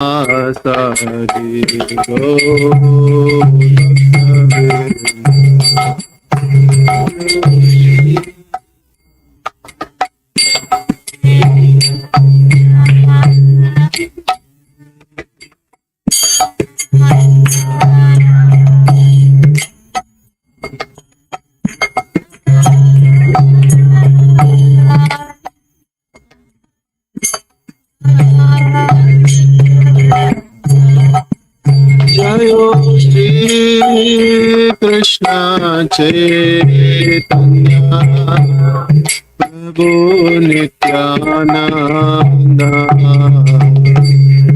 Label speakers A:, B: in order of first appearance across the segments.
A: Sari Go Jayo Shri Krishna Chaitanya Prabhu Nityananda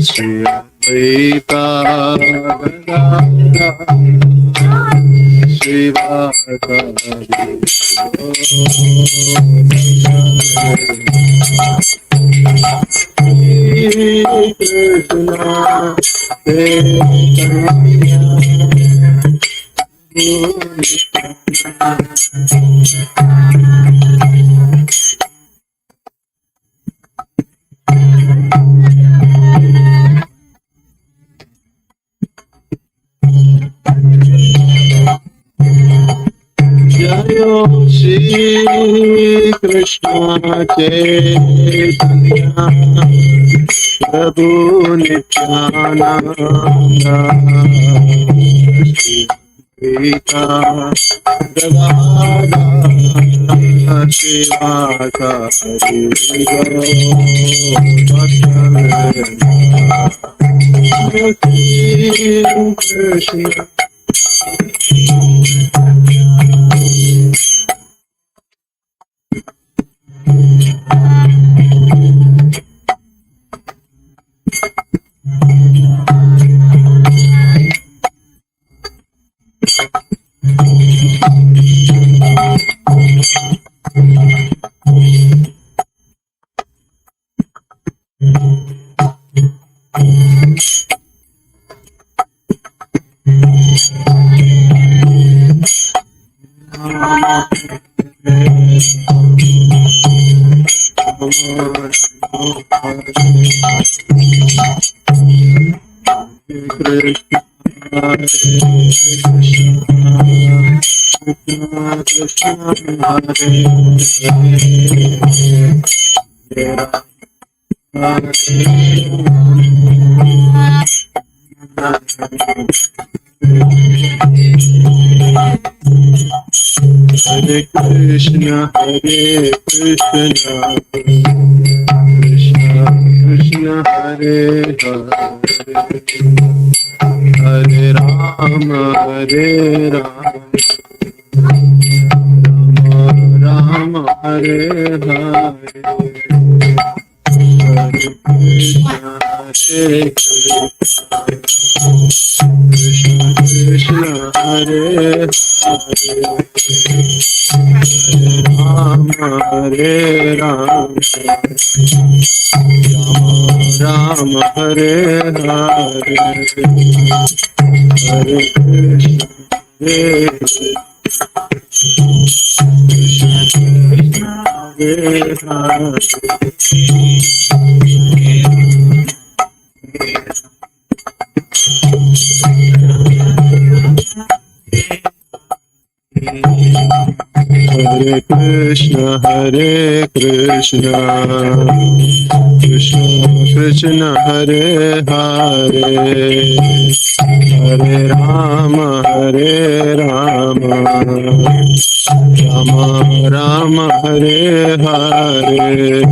A: Shri Advaita Gadadhara Srivasadi Jayo Shri Krishna Chaitanya Prabhu Nityananda Advaita Gadadhara Srivasadi Krishna. Hare Krishna, Hare Krishna, Krishna Krishna, Hare Hare, Hare Rama, Hare Rama, Rama Rama, Hare Hare, Hare Krishna, Hare Krishna, Krishna Krishna, Hare Hare, Rama Hare Rama, Rama Hare Hare, Hare Krishna, Hare Krishna, Hare Hare. Hare Krishna, Hare Krishna, Krishna Krishna, Hare Hare, Hare Rama, Hare Rama, Rama Rama, Hare Hare.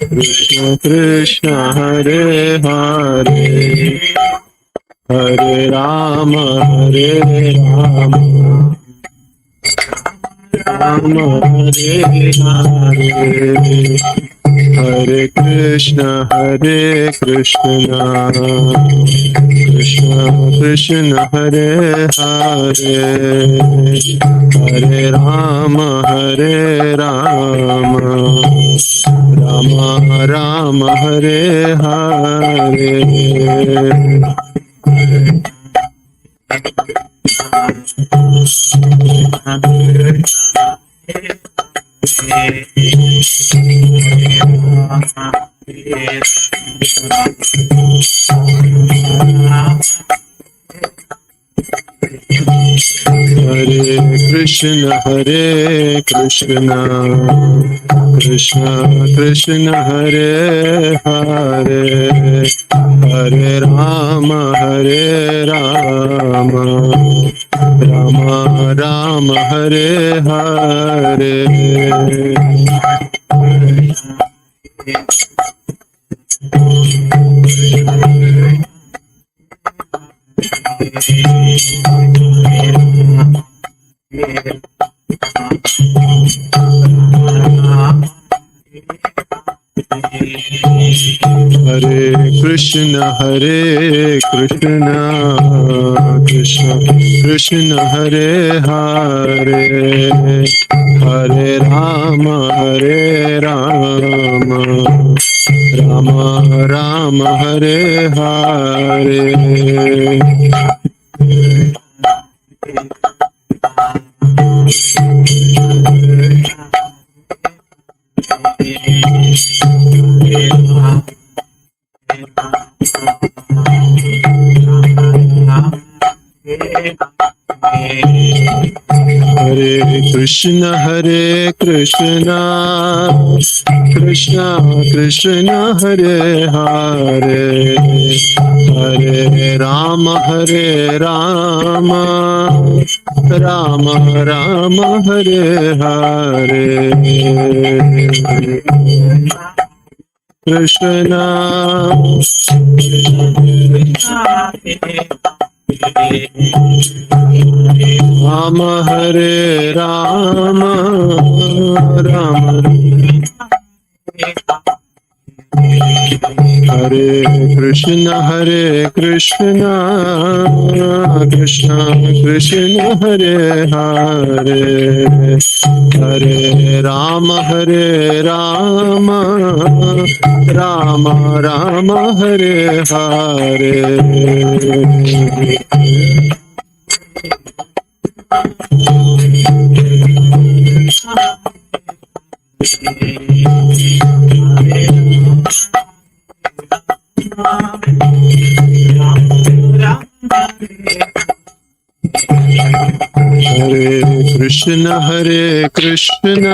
A: Krishna Krishna, Hare Hare, Hare Rama, Hare Rama, Rama Hare Hare, Hare Krishna, Hare Krishna, Krishna Krishna, Hare Hare, Hare Rama, Hare Rama, Rama Rama, Hare Hare. Hare Krishna, Krishna Krishna, Hare Hare, Hare Rama, Rama Rama, Hare Hare. Hare Krishna, Krishna Krishna, Hare Hare, Hare Rama, Rama Rama, Hare Hare. Hare Krishna, Krishna Krishna, Hare Hare, Hare Rama, Rama Rama, Hare Hare. Krishna Rama, Hare Rama, Rama Hare Krishna, Krishna Krishna, Hare Hare, Hare Rama, Rama Rama, Hare Hare. Hare Krishna,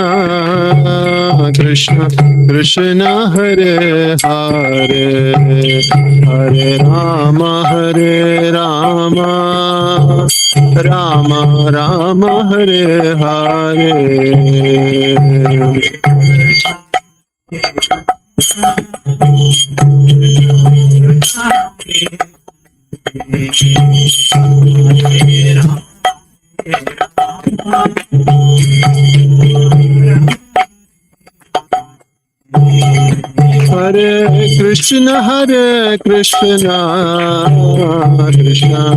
A: Krishna Krishna, Hare Hare, Hare Rama, Rama Rama, Hare Hare. Hare Krishna, Krishna Krishna,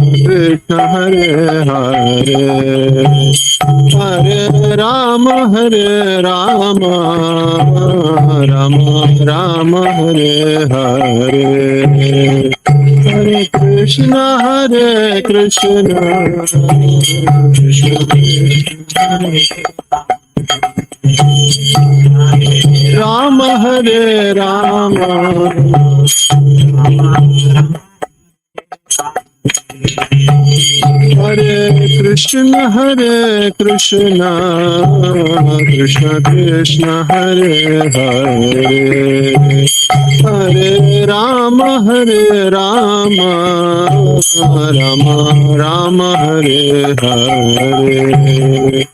A: Hare Hare, Hare Rama, Rama Rama, Hare Hare. Hare Krishna, Krishna Rama, Hare Rama, Hare Krishna, Krishna Krishna, Hare Hare, Hare Rama, Rama Rama, Hare Hare.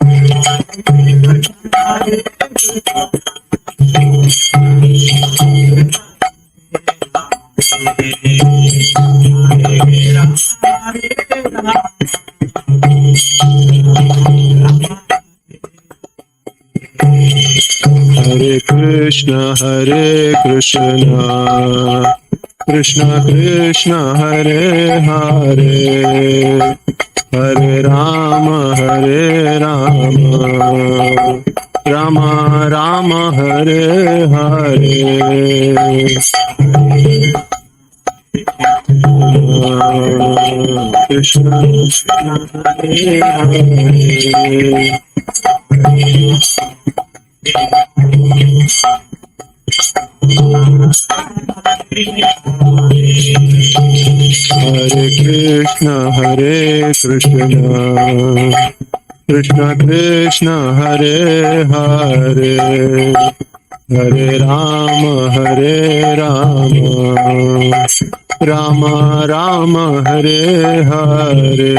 A: Hare Krishna, Krishna Krishna, Hare Hare, Hare Rama, Rama Rama, Hare Hare. Krishna Hare Hare. Krishna Hare Krishna Krishna Krishna Hare Hare Hare Rama Hare Rama Rama Rama Hare Hare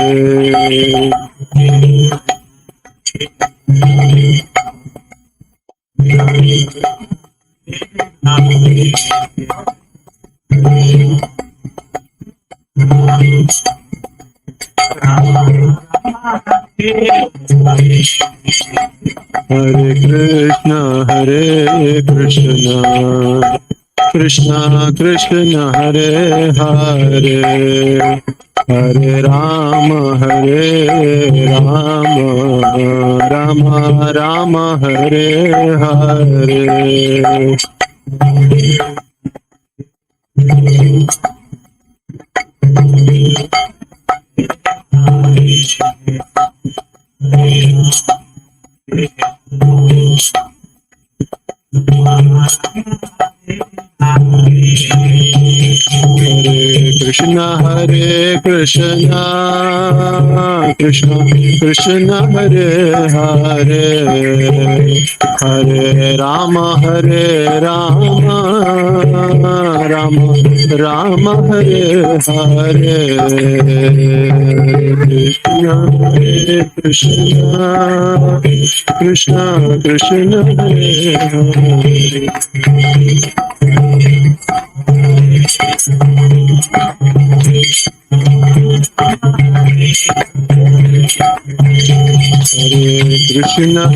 A: Hare Hare Krishna Krishna Krishna Hare Hare Hare Rama Rama Rama Hare Hare Hare Krishna Krishna Krishna Hare Hare Hare Rama Rama Rama Hare Hare Krishna Krishna Krishna Hare Hare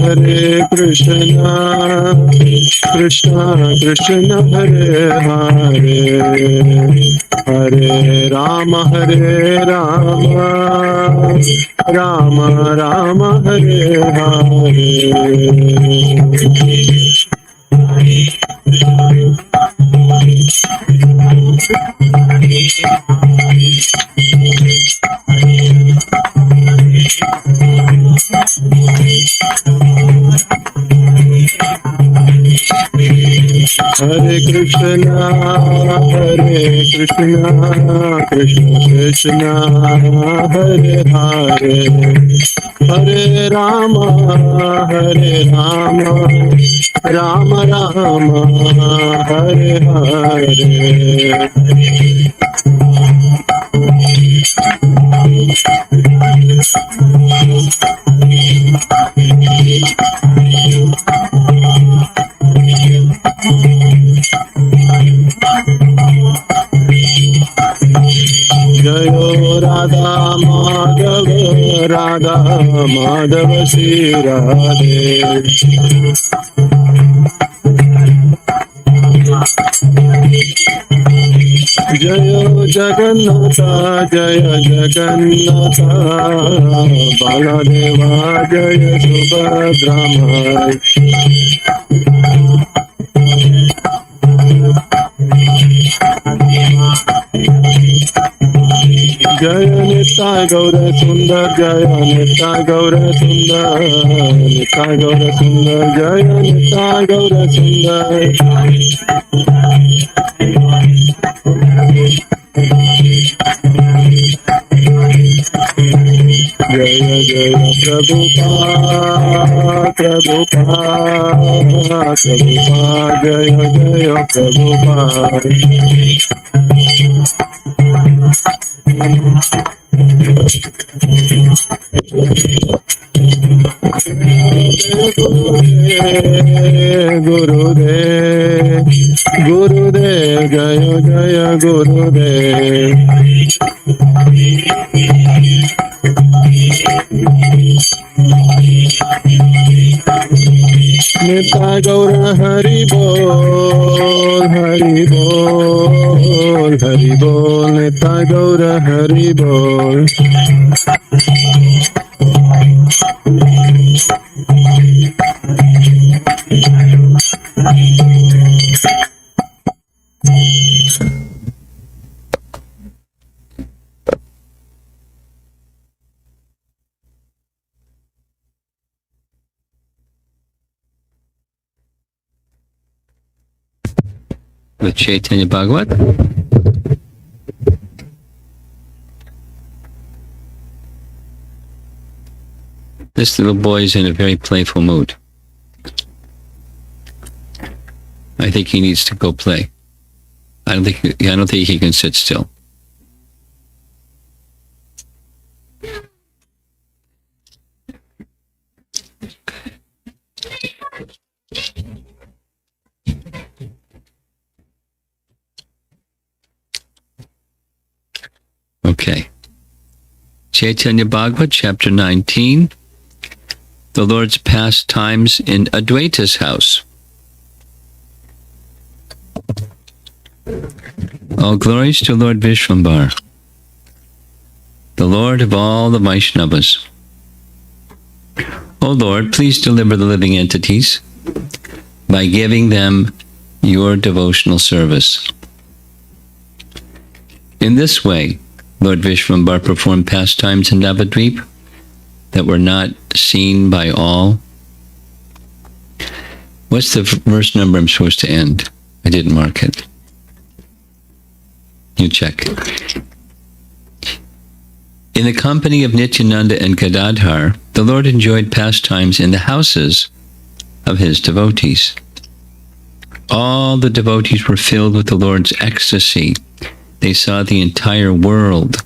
A: Hare Krishna Krishna Krishna Hare Hare Hare Rama Rama Rama Hare Hare Hare Krishna Krishna Krishna Hare Hare Hare Rama Rama Rama Hare Hare Jayo Radha Madhava Sri Radhe Jayo Jagannatha Baladeva Jaya Subhadramai Jaya Nitya Gaura Sundar Jaya Nitya Gaura Sundar Jaya Nitya Gaura Sundar Jaya Jaya Prabhupada Jaya Jaya Prabhupada Gurudev Jaya Jaya Gurudev Nitya Gaura Hari Bol Nitya Gaura Hari Bol
B: with Chaitanya Bhagavata. This little boy is in a very playful mood. I think he needs to go play. I don't think he can sit still. Okay. Chaitanya Bhagavata, chapter 19. The Lord's pastimes in Advaita's house. All glories to Lord Vishwambar, the Lord of all the Vaishnavas. O Lord, please deliver the living entities by giving them your devotional service. In this way, Lord Vishwambar performed pastimes in Navadvip that were not seen by all. What's the verse number I'm supposed to end? I didn't mark it. You check. In the company of Nityananda and Gadadhar, the Lord enjoyed pastimes in the houses of his devotees. All the devotees were filled with the Lord's ecstasy. They saw the entire world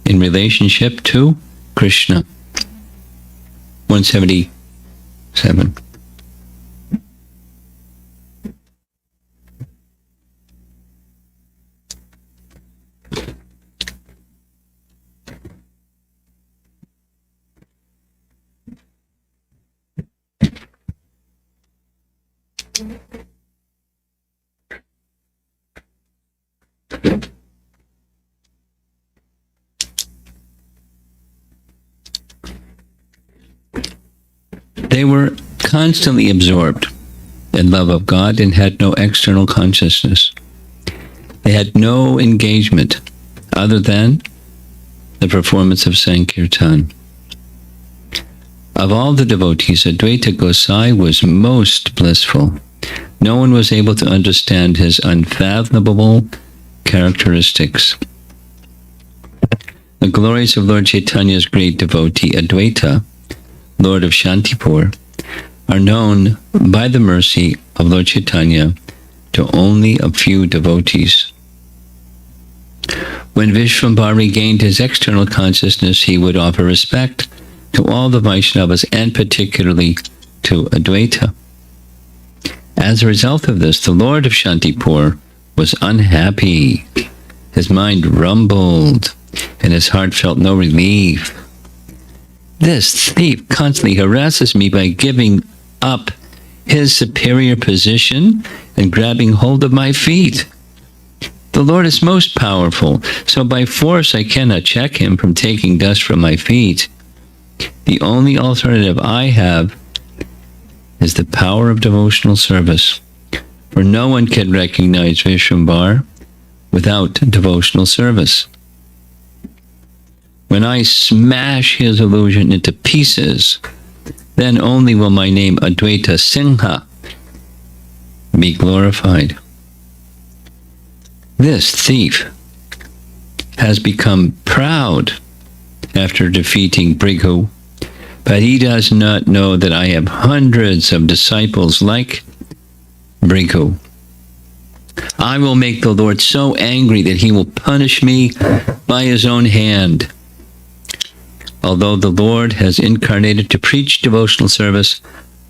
B: in relationship to Krishna. 177. They were constantly absorbed in love of God and had no external consciousness. They had no engagement other than the performance of Sankirtana. Of all the devotees, Advaita Gosai was most blissful. No one was able to understand his unfathomable characteristics. The glories of Lord Chaitanya's great devotee, Advaita, Lord of Shantipur, are known by the mercy of Lord Chaitanya to only a few devotees. When Vishwambar regained his external consciousness, he would offer respect to all the Vaishnavas and particularly to Advaita. As a result of this, the Lord of Shantipur was unhappy. His mind rumbled, and his heart felt no relief. This thief constantly harasses me by giving up his superior position and grabbing hold of my feet. The Lord is most powerful, so by force I cannot check him from taking dust from my feet. The only alternative I have is the power of devotional service, for no one can recognize Vishwambar without devotional service. When I smash his illusion into pieces, then only will my name Advaita Singha be glorified. This thief has become proud after defeating Brighu, but he does not know that I have hundreds of disciples like Brighu. I will make the Lord so angry that he will punish me by his own hand. Although the Lord has incarnated to preach devotional service,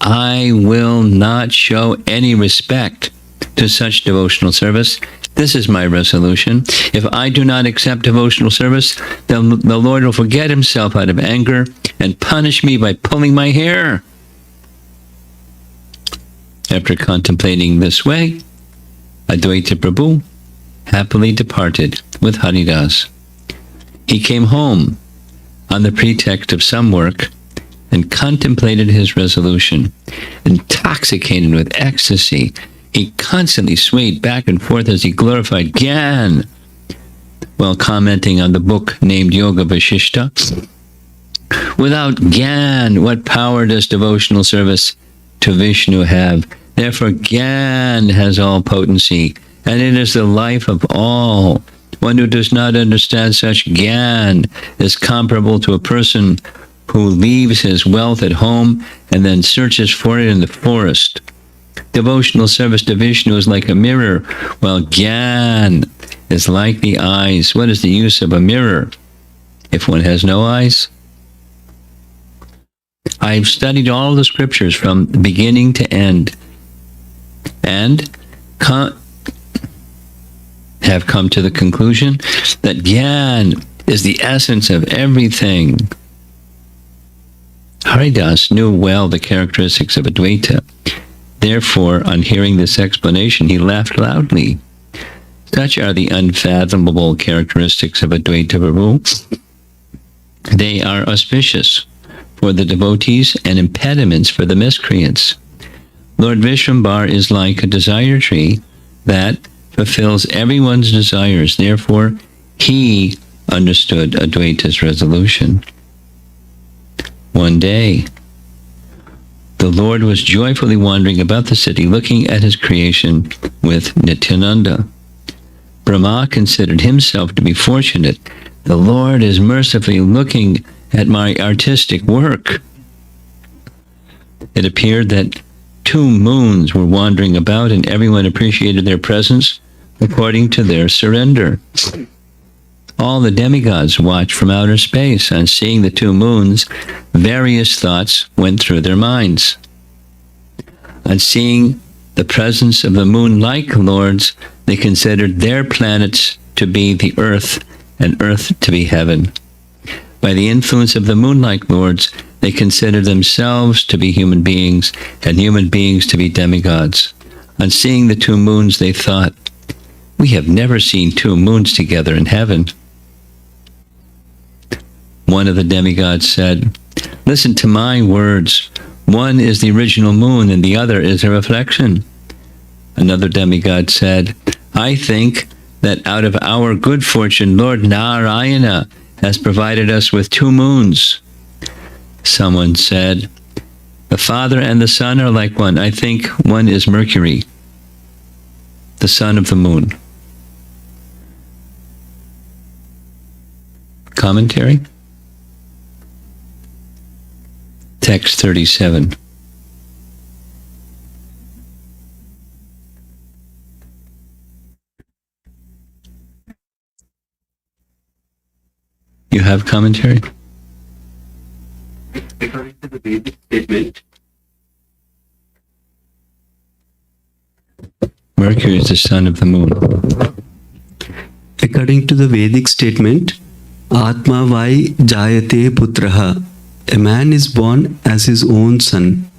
B: I will not show any respect to such devotional service. This is my resolution. If I do not accept devotional service, then the Lord will forget himself out of anger and punish me by pulling my hair. After contemplating this way, Advaita Prabhu happily departed with Haridas. He came home on the pretext of some work and contemplated his resolution. Intoxicated with ecstasy, he constantly swayed back and forth as he glorified Gyan while commenting on the book named Yoga Vashishta. Without Gyan, what power does devotional service to Vishnu have? Therefore, Gyan has all potency, and it is the life of all. One who does not understand such Gyan is comparable to a person who leaves his wealth at home and then searches for it in the forest. Devotional service to Vishnu is like a mirror, while Gyan is like the eyes. What is the use of a mirror if one has no eyes? I've studied all the scriptures from beginning to end and have come to the conclusion that Gyan is the essence of everything. Haridas knew well the characteristics of Advaita. Therefore, on hearing this explanation, he laughed loudly. Such are the unfathomable characteristics of Advaita Prabhu. They are auspicious for the devotees and impediments for the miscreants. Lord Vishwambar is like a desire tree that fulfills everyone's desires. Therefore, he understood Advaita's resolution. One day, the Lord was joyfully wandering about the city, looking at his creation with Nityananda. Brahma considered himself to be fortunate. The Lord is mercifully looking at my artistic work. It appeared that 2 moons were wandering about, and everyone appreciated their presence according to their surrender. All the demigods watched from outer space. On seeing the 2 moons, various thoughts went through their minds. On seeing the presence of the moon-like lords, they considered their planets to be the earth and earth to be heaven. By the influence of the moon-like lords, they considered themselves to be human beings and human beings to be demigods. On seeing the 2 moons, they thought, "We have never seen 2 moons together in heaven." One of the demigods said, "Listen to my words. One is the original moon and the other is a reflection." Another demigod said, "I think that out of our good fortune, Lord Narayana has provided us with 2 moons." Someone said, "The Father and the Son are like one. I think one is Mercury, the son of the moon." Commentary? Text 37. You have commentary?
A: According to the Vedic statement,
B: Mercury is the son of the moon.
C: According to the Vedic statement, Atma vai jayate putraha. A man is born as his own son.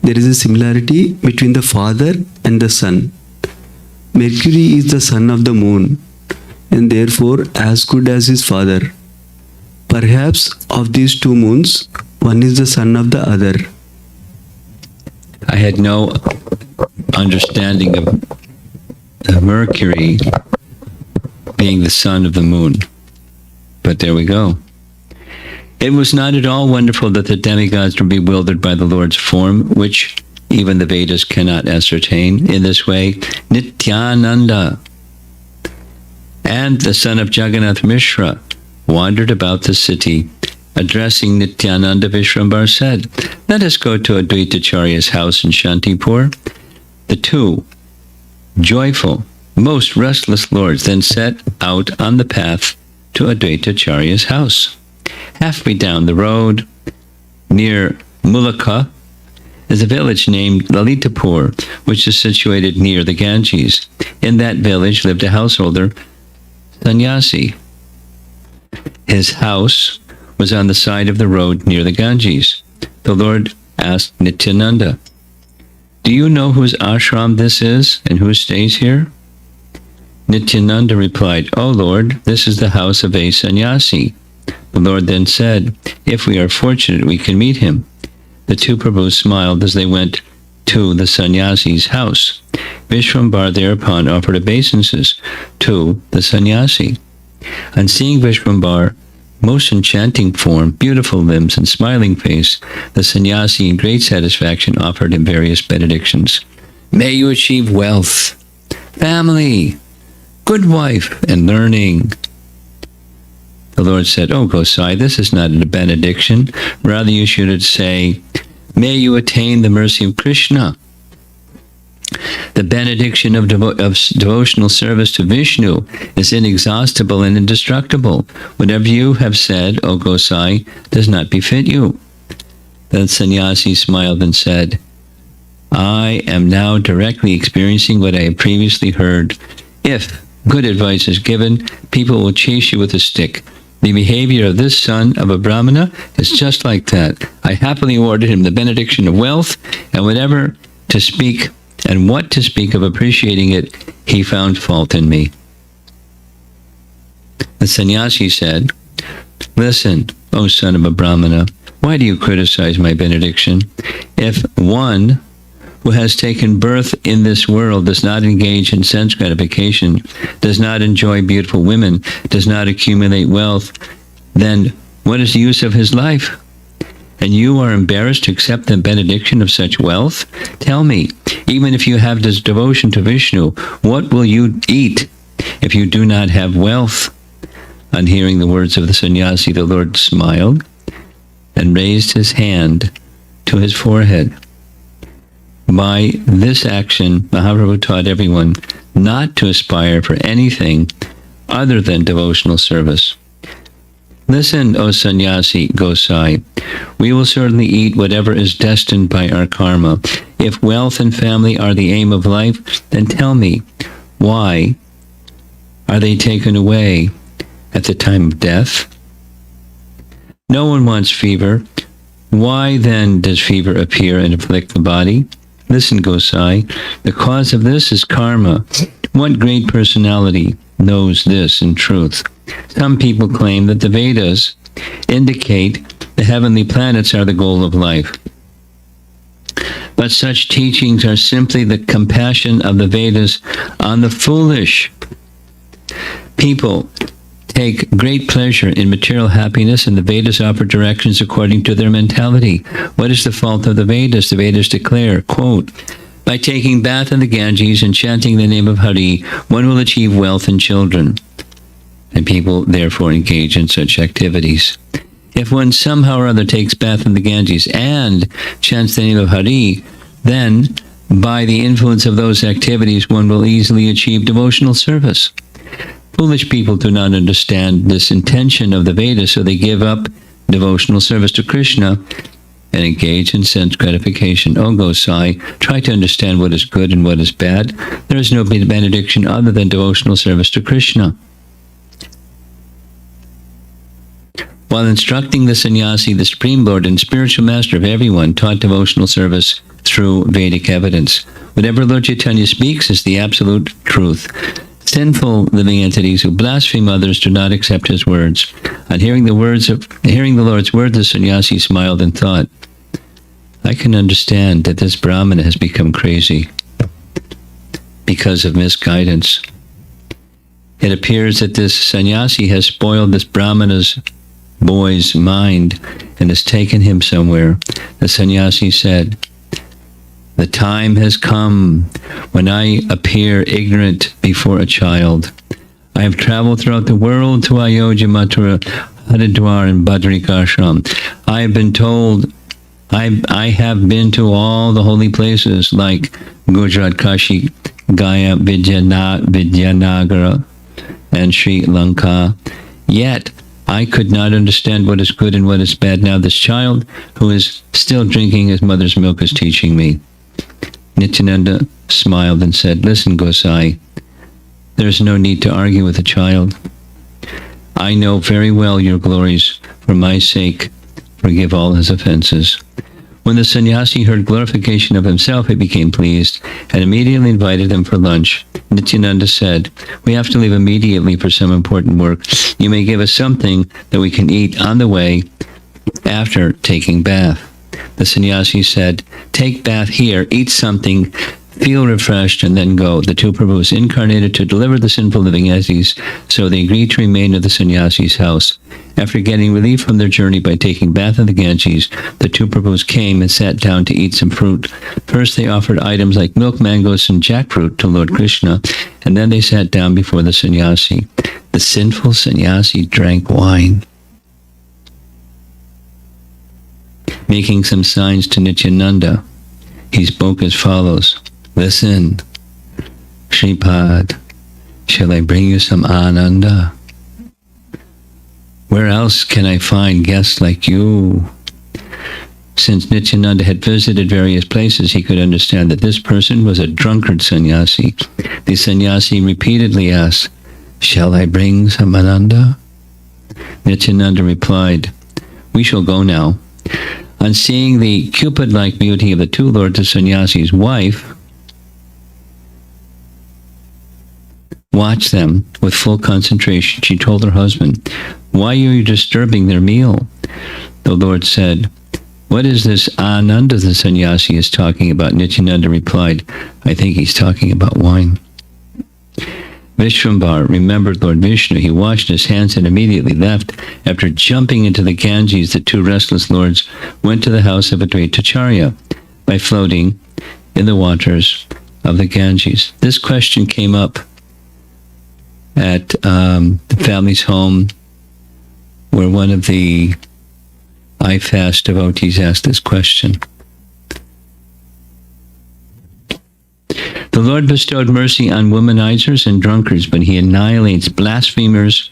C: There is a similarity between the father and the son. Mercury is the son of the moon, and therefore as good as his father. Perhaps of these 2 moons, one is the son of the other.
B: I had no understanding of Mercury being the son of the moon. But there we go. It was not at all wonderful that the demigods were bewildered by the Lord's form, which even the Vedas cannot ascertain. In this way, Nityananda and the son of Jagannath Mishra wandered about the city. Addressing Nityananda, Vishwambar said, "Let us go to Advaitacharya's house in Shantipur." The 2 joyful, most restless lords then set out on the path to Advaitacharya's house. Halfway down the road, near Mulaka, is a village named Lalitapur, which is situated near the Ganges. In that village lived a householder, sannyasi. His house was on the side of the road near the Ganges. The Lord asked Nityananda, "Do you know whose ashram this is and who stays here?" Nityananda replied, "O Lord, this is the house of a sannyasi." The Lord then said, "If we are fortunate, we can meet him." The 2 Prabhus smiled as they went to the sannyasi's house. Vishwambar thereupon offered obeisances to the sannyasi. On seeing Vishwambar, most enchanting form, beautiful limbs, and smiling face, the sannyasi in great satisfaction offered him various benedictions. "May you achieve wealth, family, good wife, and learning. The Lord said, "Oh, Gosai, this is not a benediction. Rather, you should say, 'May you attain the mercy of Krishna.' The benediction of devotional service to Vishnu is inexhaustible and indestructible. Whatever you have said, O Gosai, does not befit you." The sannyasi smiled and said, "I am now directly experiencing what I have previously heard. If good advice is given, people will chase you with a stick. The behavior of this son of a Brahmana is just like that. I happily awarded him the benediction of wealth, and what to speak of appreciating it, he found fault in me." The sannyasi said, "Listen, O son of a Brahmana, why do you criticize my benediction? If one who has taken birth in this world does not engage in sense gratification, does not enjoy beautiful women, does not accumulate wealth, then what is the use of his life? And you are embarrassed to accept the benediction of such wealth? Tell me, even if you have this devotion to Vishnu, what will you eat if you do not have wealth?" On hearing the words of the sannyasi, the Lord smiled and raised his hand to his forehead. By this action, Mahaprabhu taught everyone not to aspire for anything other than devotional service. "Listen, O sannyasi Gosai, we will certainly eat whatever is destined by our karma. If wealth and family are the aim of life, then tell me, why are they taken away at the time of death? No one wants fever. Why then does fever appear and afflict the body? Listen, Gosai, the cause of this is karma. What great personality knows this in truth? Some people claim that the Vedas indicate the heavenly planets are the goal of life. But such teachings are simply the compassion of the Vedas on the foolish. People take great pleasure in material happiness, and the Vedas offer directions according to their mentality. What is the fault of the Vedas? The Vedas declare, quote, "By taking bath in the Ganges and chanting the name of Hari, one will achieve wealth and children." And people therefore engage in such activities. If one somehow or other takes bath in the Ganges and chants the name of Hari, then by the influence of those activities, one will easily achieve devotional service. Foolish people do not understand this intention of the Vedas, so they give up devotional service to Krishna and engage in sense gratification. O Gosai, try to understand what is good and what is bad. There is no benediction other than devotional service to Krishna. While instructing the sannyasi, the Supreme Lord and spiritual master of everyone taught devotional service through Vedic evidence. Whatever Lord Chaitanya speaks is the absolute truth. Sinful living entities who blaspheme others do not accept his words. On hearing the Lord's words, the sannyasi smiled and thought, "I can understand that this Brahmana has become crazy because of misguidance. It appears that this sannyasi has spoiled this Brahmana's boy's mind and has taken him somewhere." The sannyasi said, "The time has come when I appear ignorant before a child. I have traveled throughout the world to Ayodhya, Mathura, Haridwar, and Badrikashram. I have been told I have been to all the holy places like Gujarat, Kashi, Gaya, Vidyanagara, and Sri Lanka. Yet I could not understand what is good and what is bad. Now this child who is still drinking his mother's milk is teaching me." Nityananda smiled and said, "Listen, Gosai, there is no need to argue with a child. I know very well your glories. For my sake, forgive all his offenses." When the sannyasi heard glorification of himself, he became pleased and immediately invited him for lunch. Nityananda said, "We have to leave immediately for some important work. You may give us something that we can eat on the way after taking bath." The sannyasi said, "Take bath here, eat something, feel refreshed, and then go." The two Prabhus incarnated to deliver the sinful living entities, so they agreed to remain at the sannyasi's house. After getting relief from their journey by taking bath in the Ganges, the two Prabhus came and sat down to eat some fruit. First they offered items like milk, mangoes, and jackfruit to Lord Krishna, and then they sat down before the sannyasi. The sinful sannyasi drank wine. Making some signs to Nityananda, he spoke as follows. Listen, Shripad, shall I bring you some ananda? Where else can I find guests like you? Since Nityananda had visited various places, he could understand that this person was a drunkard sannyasi. The sannyasi repeatedly asked, shall I bring some ananda? Nityananda replied, we shall go now. On seeing the Cupid-like beauty of the two lords, the sannyasi's wife watched them with full concentration. She told her husband, why are you disturbing their meal? The Lord said, what is this ananda the sannyasi is talking about? Nityananda replied, I think he's talking about wine. Vishwambar remembered Lord Vishnu. He washed his hands and immediately left. After jumping into the Ganges, the two restless lords went to the house of Advaita by floating in the waters of the Ganges. This question came up at the family's home, where one of the I-Fast devotees asked this question. The Lord bestowed mercy on womanizers and drunkards, but he annihilates blasphemers,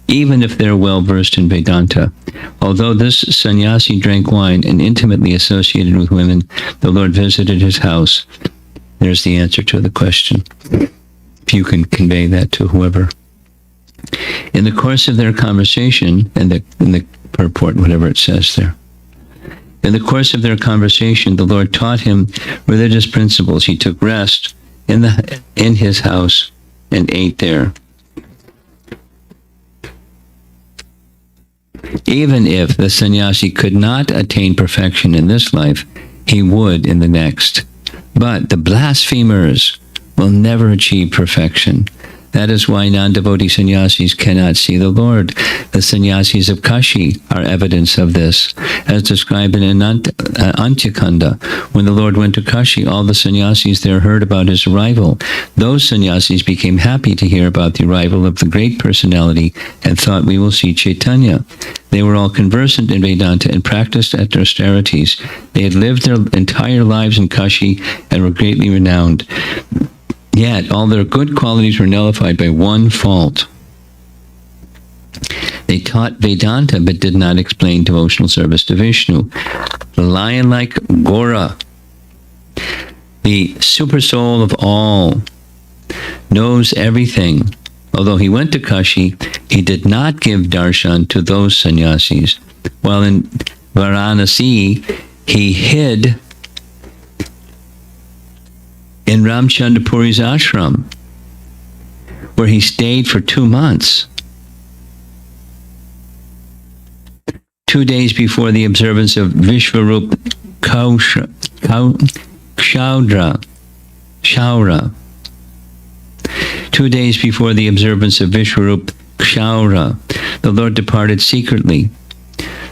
B: even if they're well-versed in Vedanta. Although this sannyasi drank wine and intimately associated with women, the Lord visited his house. There's the answer to the question, if you can convey that to whoever. In the course of their conversation, in the purport, whatever it says there, in the course of their conversation, the Lord taught him religious principles. He took rest in his house and ate there. Even if the sannyasi could not attain perfection in this life, he would in the next. But the blasphemers will never achieve perfection. That is why non-devotee sannyasis cannot see the Lord. The sannyasis of Kashi are evidence of this. As described in Antyakanda, when the Lord went to Kashi, all the sannyasis there heard about his arrival. Those sannyasis became happy to hear about the arrival of the great personality and thought, we will see Chaitanya. They were all conversant in Vedanta and practiced at austerities. They had lived their entire lives in Kashi and were greatly renowned. Yet all their good qualities were nullified by one fault. They taught Vedanta but did not explain devotional service to Vishnu. The lion-like Gora, the super soul of all, knows everything. Although he went to Kashi, he did not give darshan to those sannyasis. While in Varanasi, he hid in Ramchandra Puri's ashram, where he stayed for 2 months. 2 days before the observance of Vishvarup Kshaura. 2 days before the observance of Vishvarup Kshaura, the Lord departed secretly,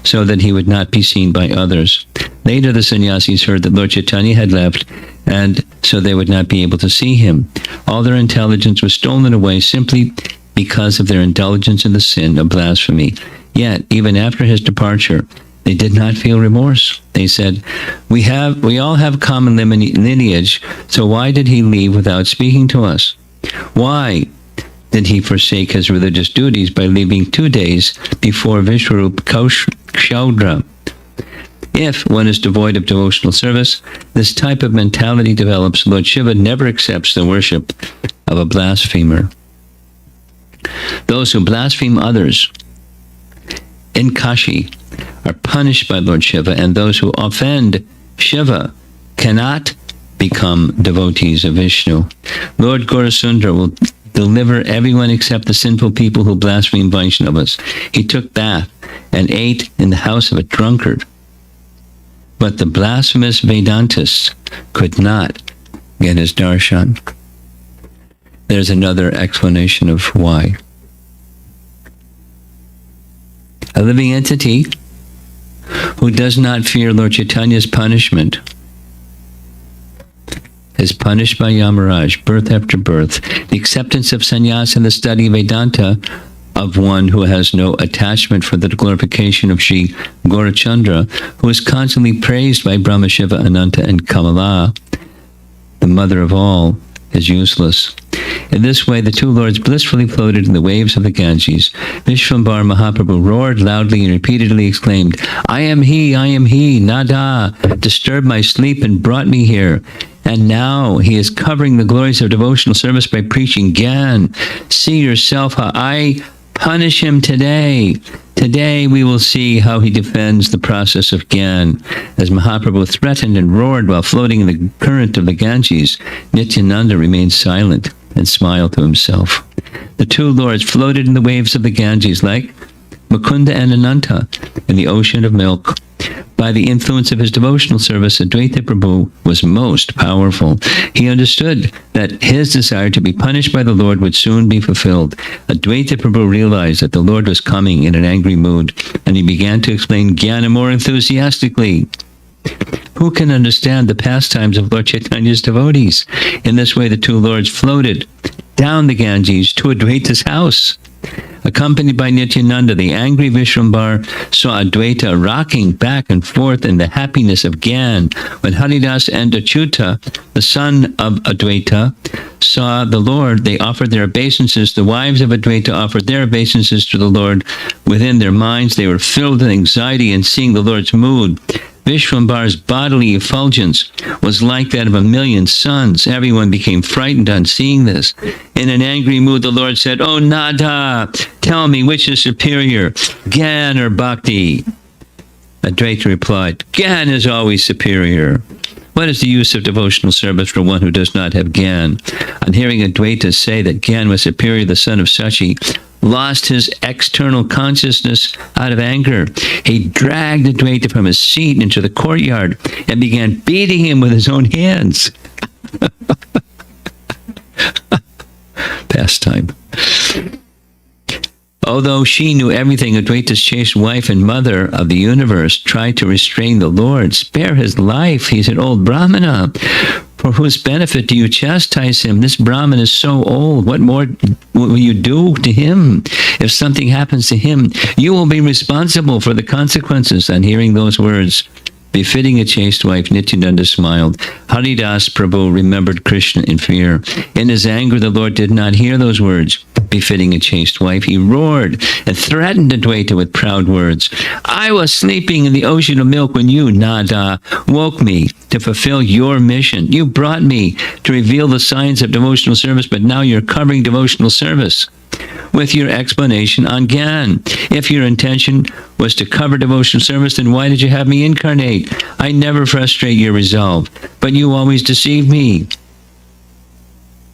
B: so that he would not be seen by others. Later, the sannyasis heard that Lord Chaitanya had left, and so they would not be able to see him. All their intelligence was stolen away simply because of their indulgence in the sin of blasphemy. Yet, even after his departure, they did not feel remorse. They said, we all have common lineage, so why did he leave without speaking to us? Why did he forsake his religious duties by leaving 2 days before Vishwarup Kshaudra? If one is devoid of devotional service, this type of mentality develops. Lord Shiva never accepts the worship of a blasphemer. Those who blaspheme others in Kashi are punished by Lord Shiva, and those who offend Shiva cannot become devotees of Vishnu. Lord Gaurasundara will deliver everyone except the sinful people who blaspheme Vaishnavas. He took bath and ate in the house of a drunkard. But the blasphemous Vedantists could not get his darshan. There's another explanation of why. A living entity who does not fear Lord Chaitanya's punishment is punished by Yamaraj, birth after birth. The acceptance of sannyas and the study of Vedanta of one who has no attachment for the glorification of Sri Gaurachandra, who is constantly praised by Brahma, Shiva, Ananta, and Kamala, the mother of all, is useless. In this way, the two lords blissfully floated in the waves of the Ganges. Vishvambar Mahaprabhu roared loudly and repeatedly exclaimed, I am he, Nada, disturbed my sleep and brought me here. And now he is covering the glories of devotional service by preaching Gyan. See yourself how I punish him today. Today we will see how he defends the process of Gyan. As Mahaprabhu threatened and roared while floating in the current of the Ganges, Nityananda remained silent and smiled to himself. The two lords floated in the waves of the Ganges like Mukunda and Ananta in the ocean of milk. By the influence of his devotional service, Advaita Prabhu was most powerful. He understood that his desire to be punished by the Lord would soon be fulfilled. Advaita Prabhu realized that the Lord was coming in an angry mood, and he began to explain Jnana more enthusiastically. Who can understand the pastimes of Lord Chaitanya's devotees? In this way, the two lords floated down the Ganges to Advaita's house. Accompanied by Nityananda, the angry Vishvambar saw Advaita rocking back and forth in the happiness of Gyan. When Haridas and Achyuta, the son of Advaita, saw the Lord, they offered their obeisances. The wives of Advaita offered their obeisances to the Lord. Within their minds, they were filled with anxiety in seeing the Lord's mood. Vishvambar's bodily effulgence was like that of 1,000,000 suns. Everyone became frightened on seeing this. In an angry mood, the Lord said, "Oh, Nada, tell me which is superior, Gyan or Bhakti?" Advaita replied, "Gyan is always superior. What is the use of devotional service for one who does not have Gyan?" On hearing Advaita say that Gyan was superior, the son of Sachi lost his external consciousness out of anger. He dragged Advaita from his seat into the courtyard and began beating him with his own hands. Pastime. Although she knew everything, Advaita's chaste wife and mother of the universe tried to restrain the Lord. "Spare his life. He's an old Brahmana. For whose benefit do you chastise him? This Brahman is so old. What more will you do to him? If something happens to him, you will be responsible for the consequences." On hearing those words, befitting a chaste wife, Nityananda smiled. Haridas Prabhu remembered Krishna in fear. In his anger, the Lord did not hear those words, befitting a chaste wife. He roared and threatened Advaita with proud words. "I was sleeping in the ocean of milk when you, Nada, woke me to fulfill your mission. You brought me to reveal the science of devotional service, but now you're covering devotional service with your explanation on Gyan. If your intention was to cover devotional service, then why did you have me incarnate? I never frustrate your resolve, but you always deceive me."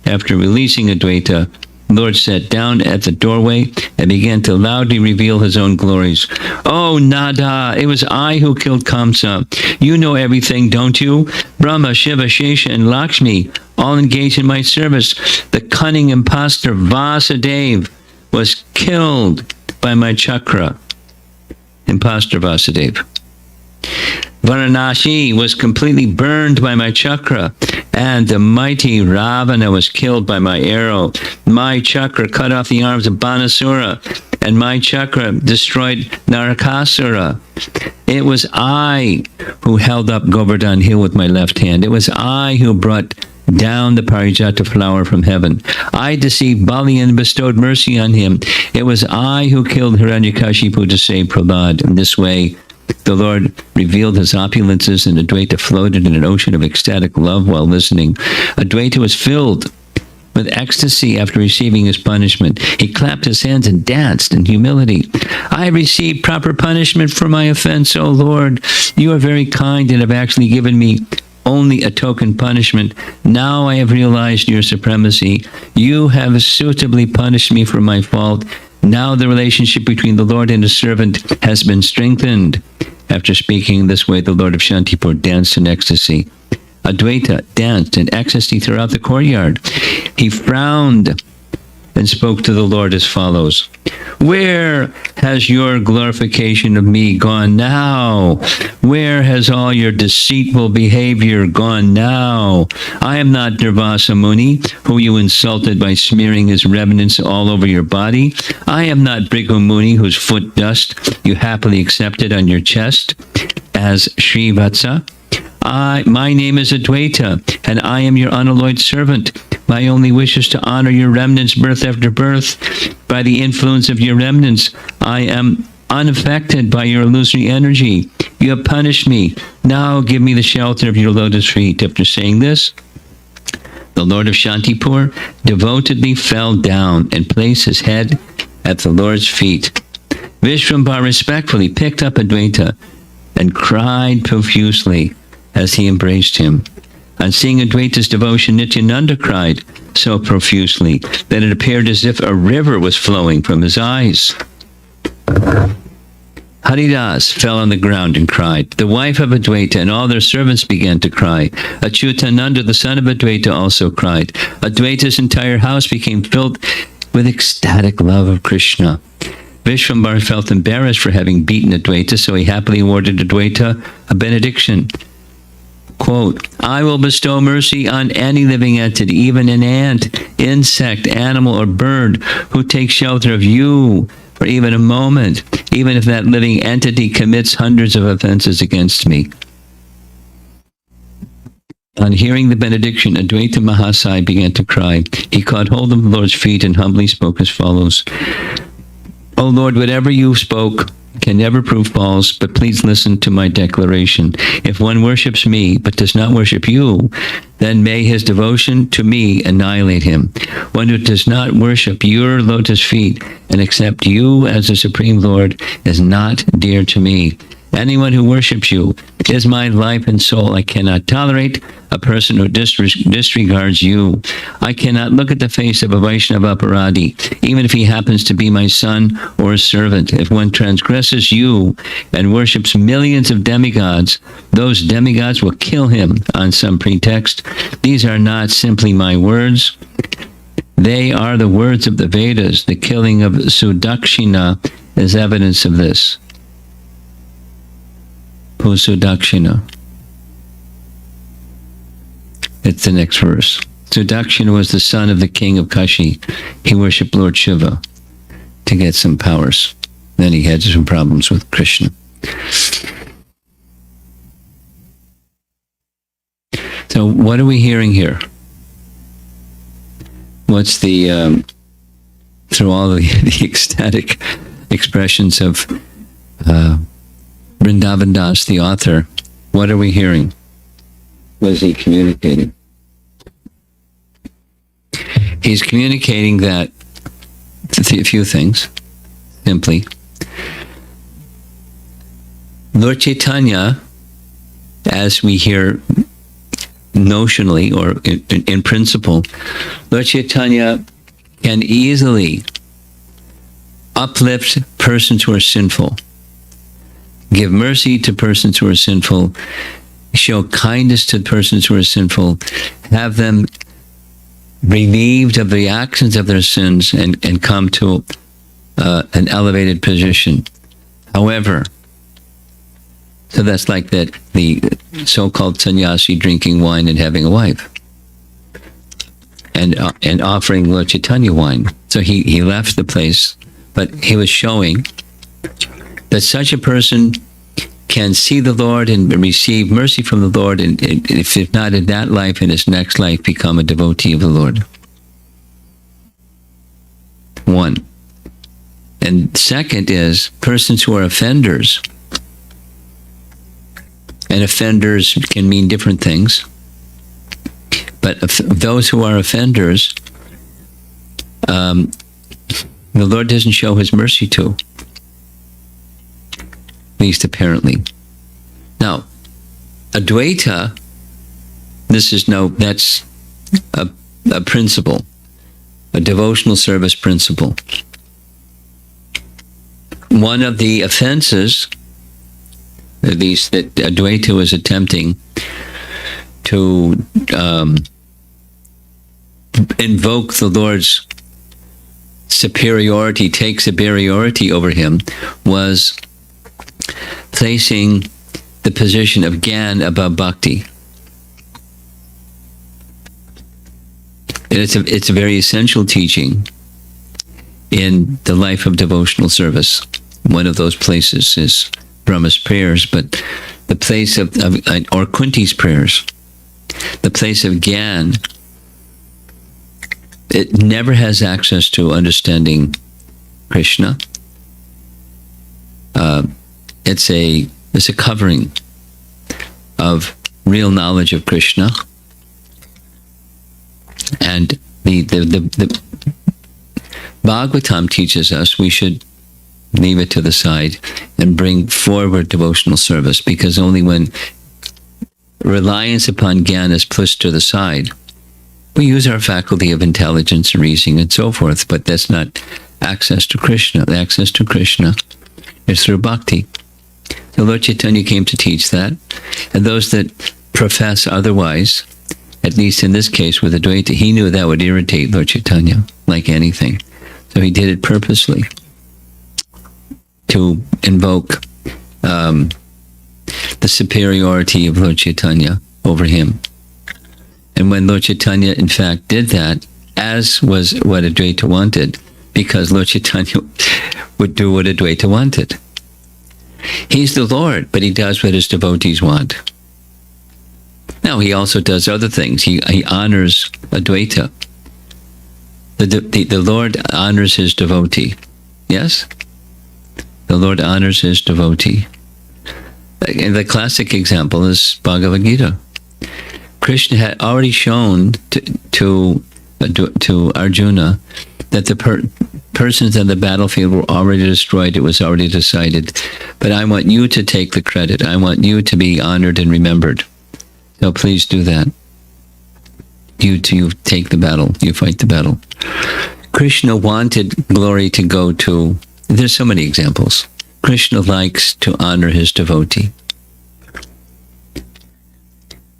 B: After releasing Advaita, the Lord sat down at the doorway and began to loudly reveal his own glories. "Oh, Nada, it was I who killed Kamsa. You know everything, don't you? Brahma, Shiva, Shesha, and Lakshmi all engaged in my service. The cunning impostor Vasudeva was killed by my chakra." Impostor Vasudeva. Varanashi was completely burned by my chakra, and the mighty Ravana was killed by my arrow. My chakra cut off the arms of Banasura, and my chakra destroyed Narakasura. It was I who held up Govardhan Hill with my left hand. It was I who brought down the Parijata flower from heaven. I deceived Bali and bestowed mercy on him. It was I who killed Hiranyakashipu to save Prahlad. In this way, the Lord revealed his opulences, and Advaita floated in an ocean of ecstatic love while listening. Advaita was filled with ecstasy after receiving his punishment. He clapped his hands and danced in humility. "I received proper punishment for my offense, O Lord. You are very kind and have actually given me only a token punishment. Now I have realized your supremacy. You have suitably punished me for my fault. Now the relationship between the Lord and his servant has been strengthened." After speaking in this way, the Lord of Shantipur danced in ecstasy. Advaita danced in ecstasy throughout the courtyard. He frowned and spoke to the Lord as follows: Where has your glorification of me gone now? Where has all your deceitful behavior gone now? I am not Durvasa Muni, who you insulted by smearing his remnants all over your body. I am not Bhrigu Muni, whose foot dust you happily accepted on your chest as Srivatsa. My name is Advaita, and I am your unalloyed servant. My only wish is to honor your remnants birth after birth. By the influence of your remnants, I am unaffected by your illusory energy. You have punished me. Now give me the shelter of your lotus feet. After saying this, the Lord of Shantipur devotedly fell down and placed his head at the Lord's feet. Vishvambhara respectfully picked up Advaita and cried profusely as he embraced him. On seeing Advaita's devotion, Nityananda cried so profusely that it appeared as if a river was flowing from his eyes. Haridas fell on the ground and cried. The wife of Advaita and all their servants began to cry. Achyutananda, the son of Advaita, also cried. Advaita's entire house became filled with ecstatic love of Krishna. Vishvambhara felt embarrassed for having beaten Advaita, so he happily awarded Advaita a benediction. Quote, I will bestow mercy on any living entity, even an ant, insect, animal, or bird who takes shelter of you for even a moment, even if that living entity commits hundreds of offenses against me. On hearing the benediction, Advaita Mahasai began to cry. He caught hold of the Lord's feet and humbly spoke as follows. O Lord, whatever you spoke can never prove false, but please listen to my declaration. If one worships me, but does not worship you, then may his devotion to me annihilate him. One who does not worship your lotus feet and accept you as the Supreme Lord is not dear to me. Anyone who worships you is my life and soul. I cannot tolerate a person who disregards you. I cannot look at the face of a Vaishnava Aparadi, even if he happens to be my son or a servant. If one transgresses you and worships millions of demigods, those demigods will kill him on some pretext. These are not simply my words. They are the words of the Vedas. The killing of Sudakshina is evidence of this. Who's Sudakshina? It's the next verse. Sudakshina was the son of the king of Kashi. He worshipped Lord Shiva to get some powers. Then he had some problems with Krishna. So what are we hearing here? What's the, through all the ecstatic expressions of Vrindavan Das, the author, what are we hearing? What is he communicating? He's communicating that a few things, simply. Lord Chaitanya, as we hear notionally or in principle, Lord Chaitanya can easily uplift persons who are sinful, give mercy to persons who are sinful, show kindness to persons who are sinful, have them relieved of the actions of their sins and come to an elevated position. However, so that's like that the so-called sannyasi drinking wine and having a wife and offering Lord Chaitanya wine. So he left the place, but he was showing that such a person can see the Lord and receive mercy from the Lord, and if not in that life, in his next life, become a devotee of the Lord. One. And second is persons who are offenders. And offenders can mean different things. But those who are offenders, the Lord doesn't show his mercy to. At least apparently. Now, Advaita, that's a principle, a devotional service principle. One of the offenses, at least that Advaita was attempting to invoke the Lord's take superiority over him was placing the position of Gyan above Bhakti. And it's a very essential teaching in the life of devotional service. One of those places is Brahma's prayers, but the place of or Kunti's prayers, the place of Gyan, it never has access to understanding Krishna. It's a covering of real knowledge of Krishna, and the Bhagavatam teaches us we should leave it to the side and bring forward devotional service, because only when reliance upon Gyan is pushed to the side, we use our faculty of intelligence and reasoning and so forth, but that's not access to Krishna. The access to Krishna is through bhakti. So Lord Chaitanya came to teach that, and those that profess otherwise, at least in this case with Advaita, he knew that would irritate Lord Chaitanya like anything. So he did it purposely to invoke the superiority of Lord Chaitanya over him. And when Lord Chaitanya, in fact, did that, as was what Advaita wanted, because Lord Chaitanya would do what Advaita wanted. He's the Lord, but he does what his devotees want. Now, he also does other things. He honors Advaita. The Lord honors his devotee. Yes? The Lord honors his devotee. And the classic example is Bhagavad Gita. Krishna had already shown to Arjuna that the persons on the battlefield were already destroyed. It was already decided. But I want you to take the credit. I want you to be honored and remembered. So please do that. You take the battle. You fight the battle. Krishna wanted glory to go to... There's so many examples. Krishna likes to honor his devotee.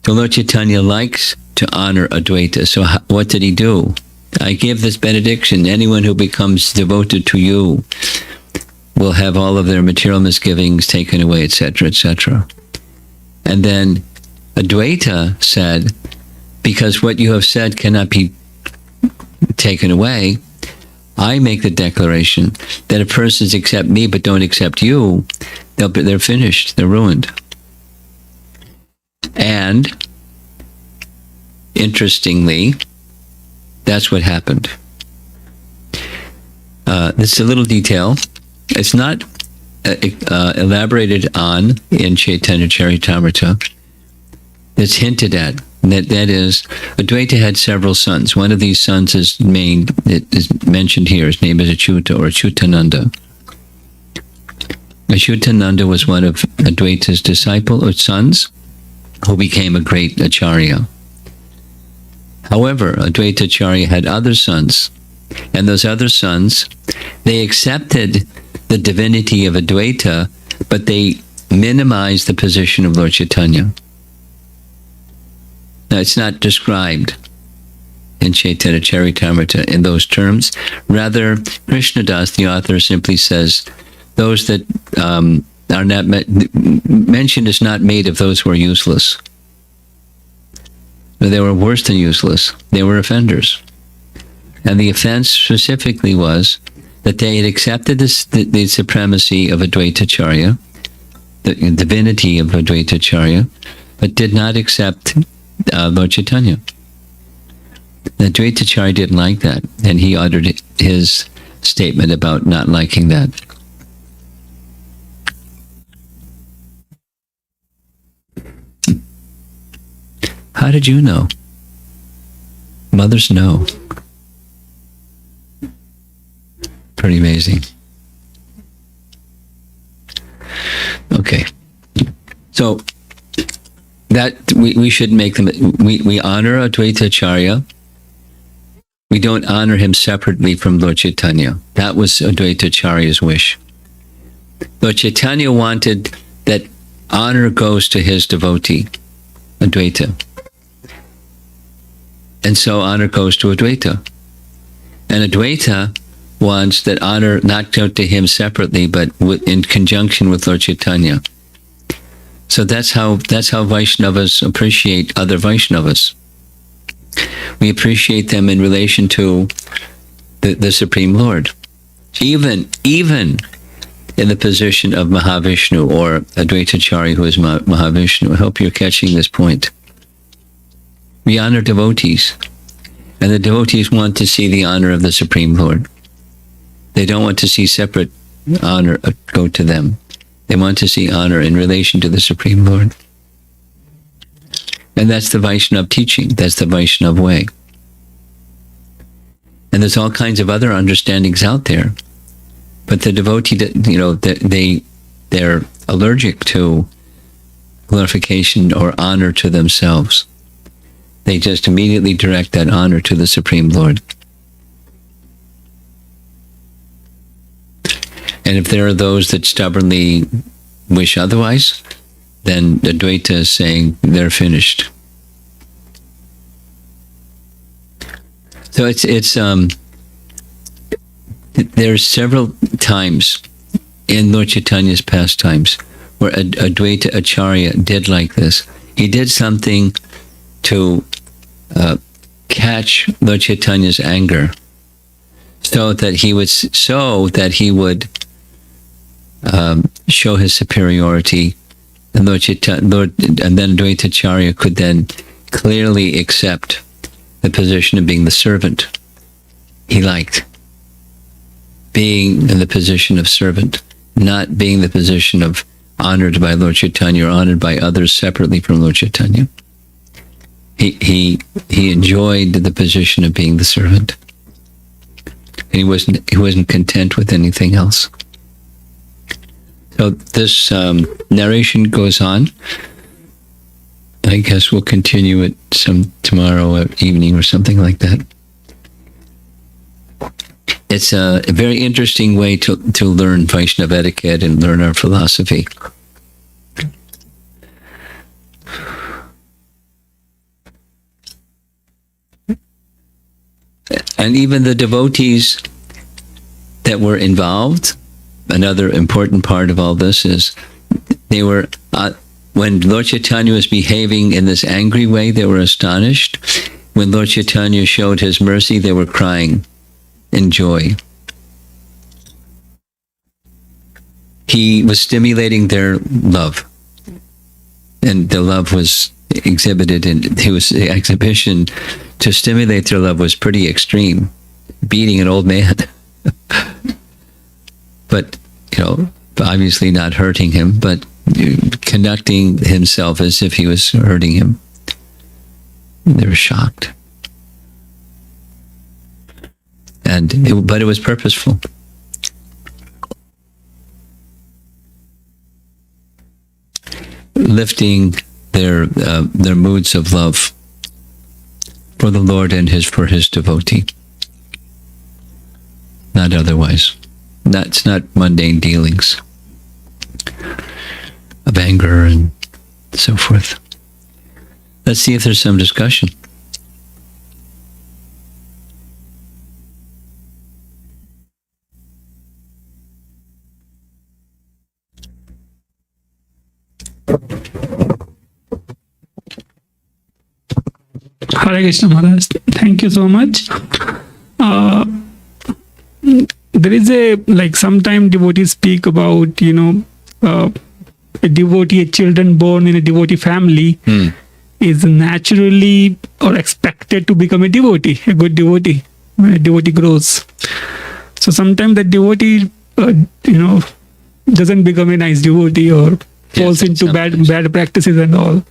B: So Lord Chaitanya likes to honor Advaita. So what did he do? I give this benediction. Anyone who becomes devoted to you will have all of their material misgivings taken away, etc., etc. And then Advaita said, because what you have said cannot be taken away, I make the declaration that if persons accept me but don't accept you, they're finished, they're ruined. And interestingly, that's what happened. This is a little detail. It's not elaborated on in Chaitanya Charitamrita. It's hinted at. That is, Advaita had several sons. One of these sons is mentioned here. His name is Achyuta or Achyutananda. Achyutananda was one of Advaita's disciples or sons who became a great acharya. However, Advaita Acharya had other sons, and those other sons, they accepted the divinity of Advaita, but they minimized the position of Lord Chaitanya. Now, it's not described in Chaitanya Charitamrita in those terms. Rather, Krishnadas, the author, simply says, those that are not mention is not made of those who are useless. They were worse than useless. They were offenders. And the offense specifically was that they had accepted the supremacy of Advaita Acharya, the divinity of Advaita Acharya, but did not accept Lord Chaitanya. Advaita Acharya didn't like that, and he uttered his statement about not liking that. How did you know? Mothers know. Pretty amazing. Okay. So that we should make them, we honor Advaita Acharya. We don't honor him separately from Lord Chaitanya. That was Advaita Acharya's wish. Lord Chaitanya wanted that honor goes to his devotee, Advaita. And so honor goes to Advaita. And Advaita wants that honor not go to him separately, but in conjunction with Lord Chaitanya. So that's how Vaishnavas appreciate other Vaishnavas. We appreciate them in relation to the Supreme Lord. Even in the position of Mahavishnu or Advaitachari, who is Mahavishnu. I hope you're catching this point. We honor devotees, and the devotees want to see the honor of the Supreme Lord. They don't want to see separate honor go to them. They want to see honor in relation to the Supreme Lord. And that's the Vaishnava teaching. That's the Vaishnava way. And there's all kinds of other understandings out there. But the devotee, they're allergic to glorification or honor to themselves. They just immediately direct that honor to the Supreme Lord. And if there are those that stubbornly wish otherwise, then Advaita is saying they're finished. So there's several times in Lord Chaitanya's pastimes where Advaita Acharya did like this. He did something to catch Lord Chaitanya's anger, so that he would show his superiority, and then Advaita Acharya could then clearly accept the position of being the servant. He liked being in the position of servant, not being the position of honored by Lord Chaitanya or honored by others separately from Lord Chaitanya. He enjoyed the position of being the servant. And he wasn't content with anything else. So this narration goes on. I guess we'll continue it some tomorrow evening or something like that. It's a very interesting way to learn Vaishnava etiquette and learn our philosophy. And even the devotees that were involved, another important part of all this is they were, when Lord Chaitanya was behaving in this angry way, they were astonished. When Lord Chaitanya showed his mercy, they were crying in joy. He was stimulating their love, and the love was exhibited, and the exhibition to stimulate their love was pretty extreme, beating an old man. But, obviously not hurting him, but conducting himself as if he was hurting him. They were shocked. But it was purposeful. Lifting their moods of love for the Lord and for his devotee. Not otherwise. It's not mundane dealings of anger and so forth. Let's see if there's some discussion.
D: Hare Krishna Maharaj, thank you so much. There is sometimes devotees speak about, a devotee, children born in a devotee family is naturally or expected to become a devotee, a good devotee, when a devotee grows. So sometimes the devotee, doesn't become a nice devotee or falls into bad practices and all.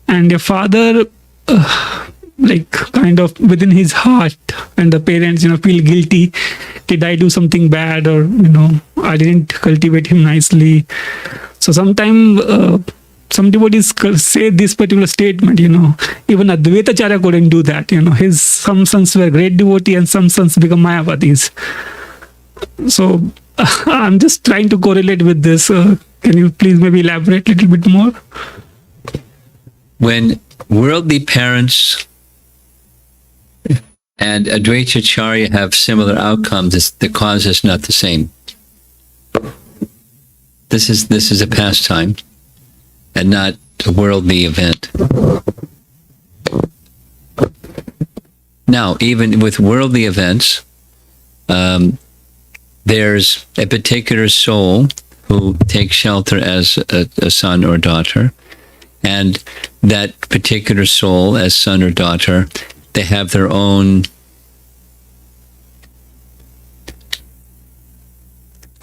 D: And a father, kind of within his heart, and the parents, feel guilty. Did I do something bad, or I didn't cultivate him nicely? So sometimes some devotees say this particular statement. Even Advaita Acharya couldn't do that. Some sons were great devotee, and some sons become Mayavadis. So I'm just trying to correlate with this. Can you please maybe elaborate a little bit more?
B: When worldly parents And Advaita have similar outcomes. The cause is not the same. This is a pastime and not a worldly event. Now, even with worldly events, there's a particular soul who takes shelter as a son or daughter, and that particular soul as son or daughter, they have their own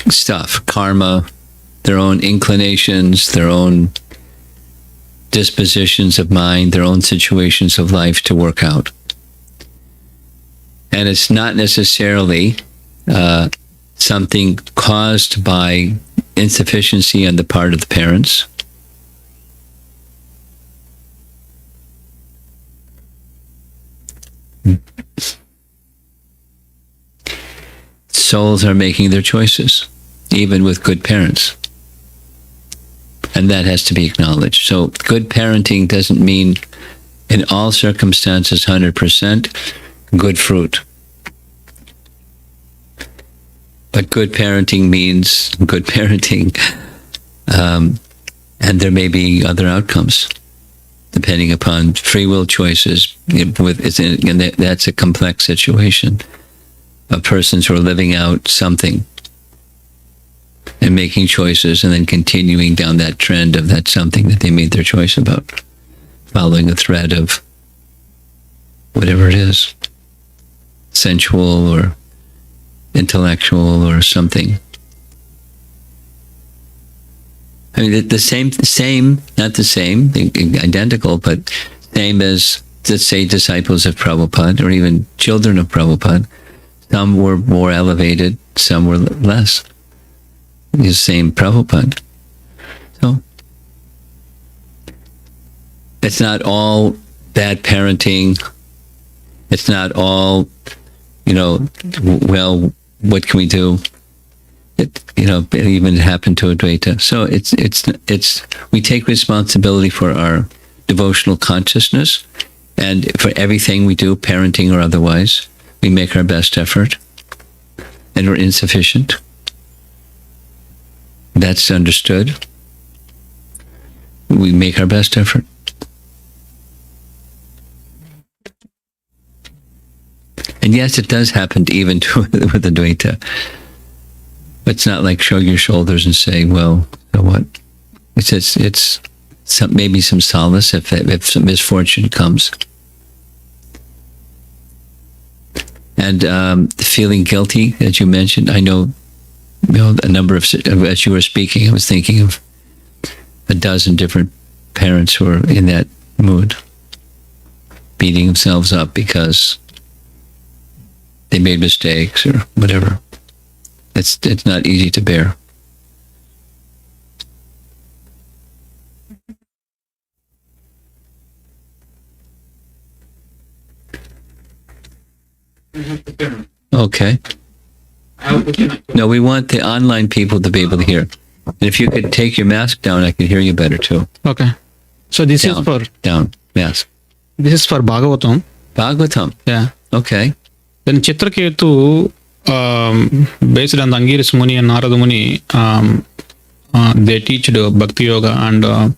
B: stuff, karma, their own inclinations, their own dispositions of mind, their own situations of life to work out. And it's not necessarily something caused by insufficiency on the part of the parents. Souls are making their choices, even with good parents. And that has to be acknowledged. So good parenting doesn't mean in all circumstances 100% good fruit. But good parenting means good parenting. And there may be other outcomes, depending upon free will choices. And that's a complex situation of persons who are living out something and making choices and then continuing down that trend of that something that they made their choice about, following a thread of whatever it is, sensual or intellectual or something. I mean, the same, not the same, identical, but same as, let's say, disciples of Prabhupada or even children of Prabhupada. Some were more elevated, some were less. The same Prabhupada. So, it's not all bad parenting. It's not all, well, what can we do? It even happened to Advaita. So it's we take responsibility for our devotional consciousness, and for everything we do, parenting or otherwise, we make our best effort, and we're insufficient. That's understood. We make our best effort. And yes, it does happen even with Advaita. It's not like shrug your shoulders and say, well, so what? It's maybe some solace if some misfortune comes. And feeling guilty, as you mentioned, I know a number of, as you were speaking, I was thinking of a dozen different parents who are in that mood, beating themselves up because they made mistakes or whatever. It's not easy to bear. Okay. No, we want the online people to be able to hear. And if you could take your mask down, I could hear you better too.
E: Okay. So this
B: Down,
E: is for
B: down mask.
E: this is for Bhagavatam.
B: Bhagavatam.
E: Yeah.
B: Okay.
E: Then Chitraketu, based on the Angiris Muni and Narada Muni, they teach the Bhakti Yoga, and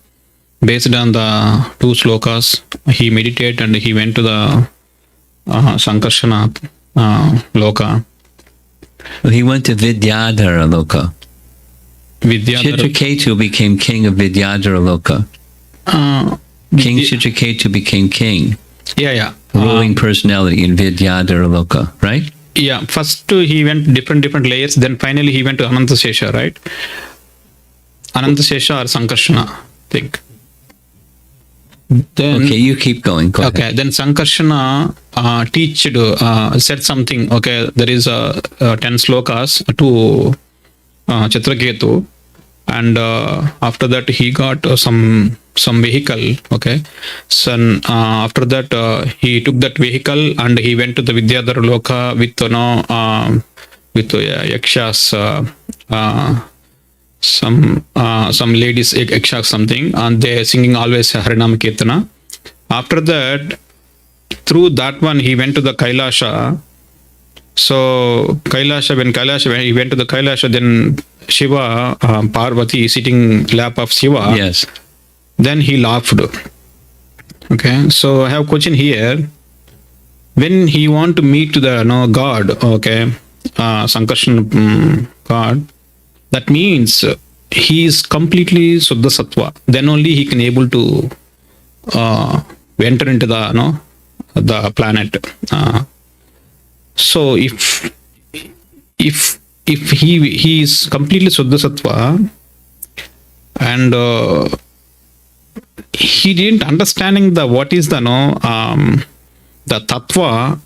E: based on the two slokas, he meditated and he went to the Sankirtana Loka.
B: Well, he went to Vidyadhara Loka.
E: Vidyadhara.
B: Chitraketu became king of Vidyadhara Loka. King Chitraketu became king,
E: Yeah.
B: ruling personality in Vidyadhara Loka, right?
E: Yeah. First he went different layers. Then finally he went to Anantasesha, right? Anantasesha or Sankirtana, I think. Then,
B: Okay, you keep going. Go
E: okay,
B: ahead.
E: then Sankirtana said something. Okay, there is 10 slokas to Chitraketu, and after that he got some vehicle. Okay, so after that he took that vehicle and he went to the Vidyadhara Loka with yakshas, some ladies yakshas something, and they singing always Harinam Kirtana. After that, through that one he went to the Kailasha. So he went to the Kailasha, then Shiva, Parvati sitting lap of Shiva.
B: Yes.
E: Then he laughed. Okay, so I have a question here. When he want to meet to the God, okay, Sankirtana God, that means he is completely Suddha Sattva. Then only he can able to enter into the planet. So if he is completely Suddha Sattva and he didn't understanding what is the tattva,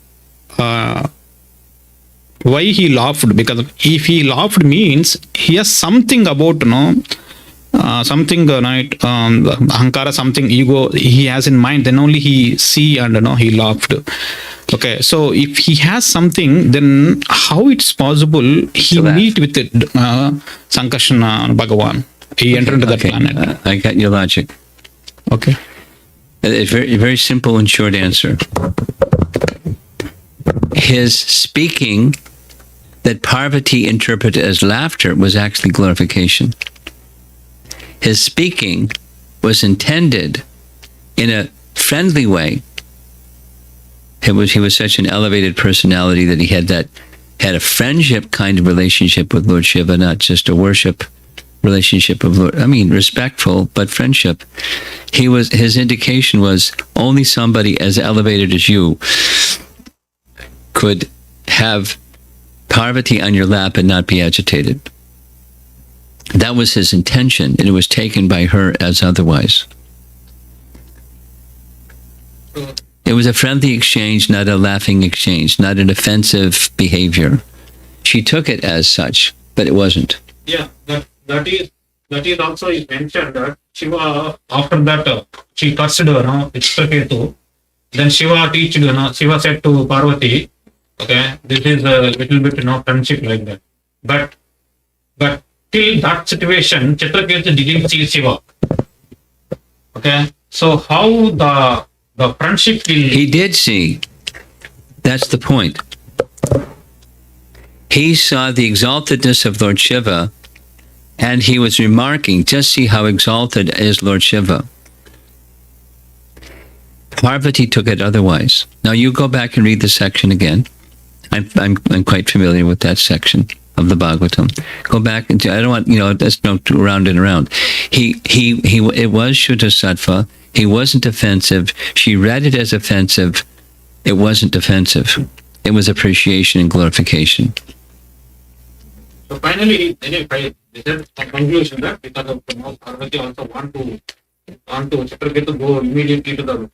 E: why he laughed? Because if he laughed means he has something about something the ahankara, something ego he has in mind, then only he see and he laughed. Okay, so if he has something, then how it's possible he meet with it, Sankirtana Bhagavan? He entered into that planet.
B: I got your logic.
E: Okay.
B: A very, very simple and short answer. His speaking that Parvati interpreted as laughter was actually glorification. His speaking was intended in a friendly way. He was such an elevated personality that he had a friendship kind of relationship with Lord Shiva, not just a worship relationship of Lord. I mean, respectful, but friendship. His indication was only somebody as elevated as you could have Parvati on your lap and not be agitated. That was his intention, and it was taken by her as otherwise. It was a friendly exchange, not a laughing exchange, not an offensive behavior. She took it as such, but it wasn't.
E: Yeah, that is also is mentioned that Shiva, after that she cursed Chitraketu. Then Shiva teached, Shiva said to Parvati, okay, this is a little bit friendship like that. But till that situation, Chitraketu didn't see Shiva. Okay, so how the friendship will...
B: He did see. That's the point. He saw the exaltedness of Lord Shiva, and he was remarking, just see how exalted is Lord Shiva. Parvati took it otherwise. Now you go back and read the section again. I'm quite familiar with that section of the Bhagavatam. Go back and I don't want that's no round and around. It was Shuddha Sattva. He wasn't offensive. She read it as offensive. It wasn't offensive. It was appreciation and glorification.
E: So finally, this is a conclusion that because of Parvati also want to Chitraketu go immediately to the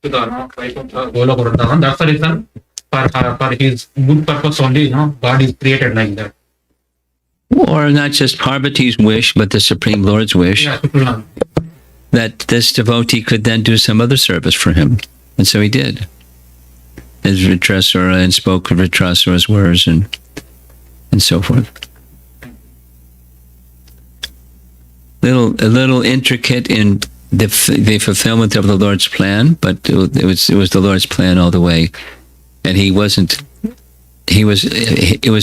E: Goloka Vrindavan. That's the reason for his good purpose only. God is created like that.
B: Or not just Parvati's wish, but the Supreme Lord's wish.
E: Yeah,
B: that this devotee could then do some other service for him. And so he did. As Vitrasura, and spoke of Vitrasura's words and so forth. A little intricate in the fulfillment of the Lord's plan, but it was the Lord's plan all the way. And it was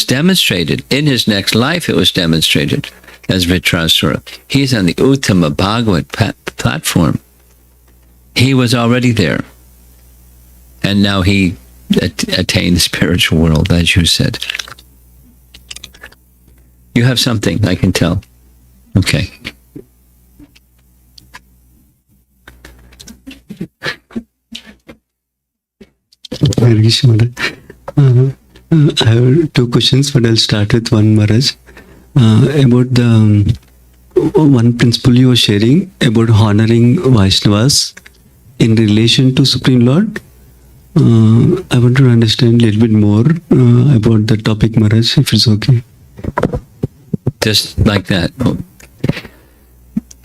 B: demonstrated. In his next life, it was demonstrated as Vitrasura. He's on the Uttama Bhagavat platform. He was already there. And now he attained the spiritual world, as you said. You have something, I can tell. Okay.
C: I have two questions, but I'll start with one, Maharaj. About the one principle you were sharing about honoring Vaishnavas in relation to Supreme Lord. I want to understand a little bit more about the topic, Maharaj, if it's okay.
B: Just like that.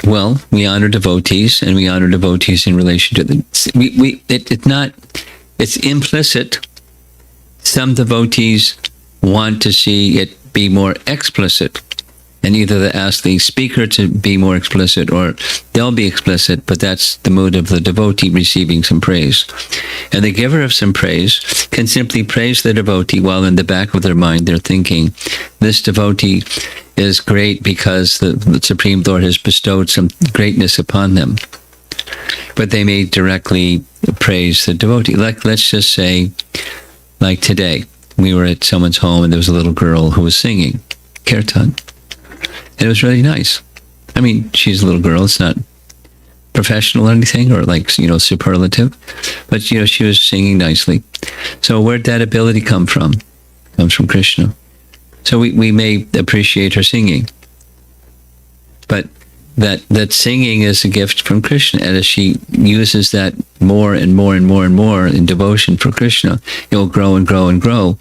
B: Well, we honor devotees, and we honor devotees in relation to them. It's implicit. Some devotees want to see it be more explicit. and either they ask the speaker to be more explicit or they'll be explicit, but that's the mood of the devotee receiving some praise. And the giver of some praise can simply praise the devotee while in the back of their mind they're thinking, this devotee is great because the Supreme Lord has bestowed some greatness upon them. But they may directly praise the devotee. Like, let's just say, like today, we were at someone's home and there was a little girl who was singing kirtan. And it was really nice. I mean, she's a little girl. It's not professional or anything, or like, superlative. But, she was singing nicely. So where'd that ability come from? It comes from Krishna. So we may appreciate her singing. But that singing is a gift from Krishna. And as she uses that more and more and more and more in devotion for Krishna, it will grow and grow and grow.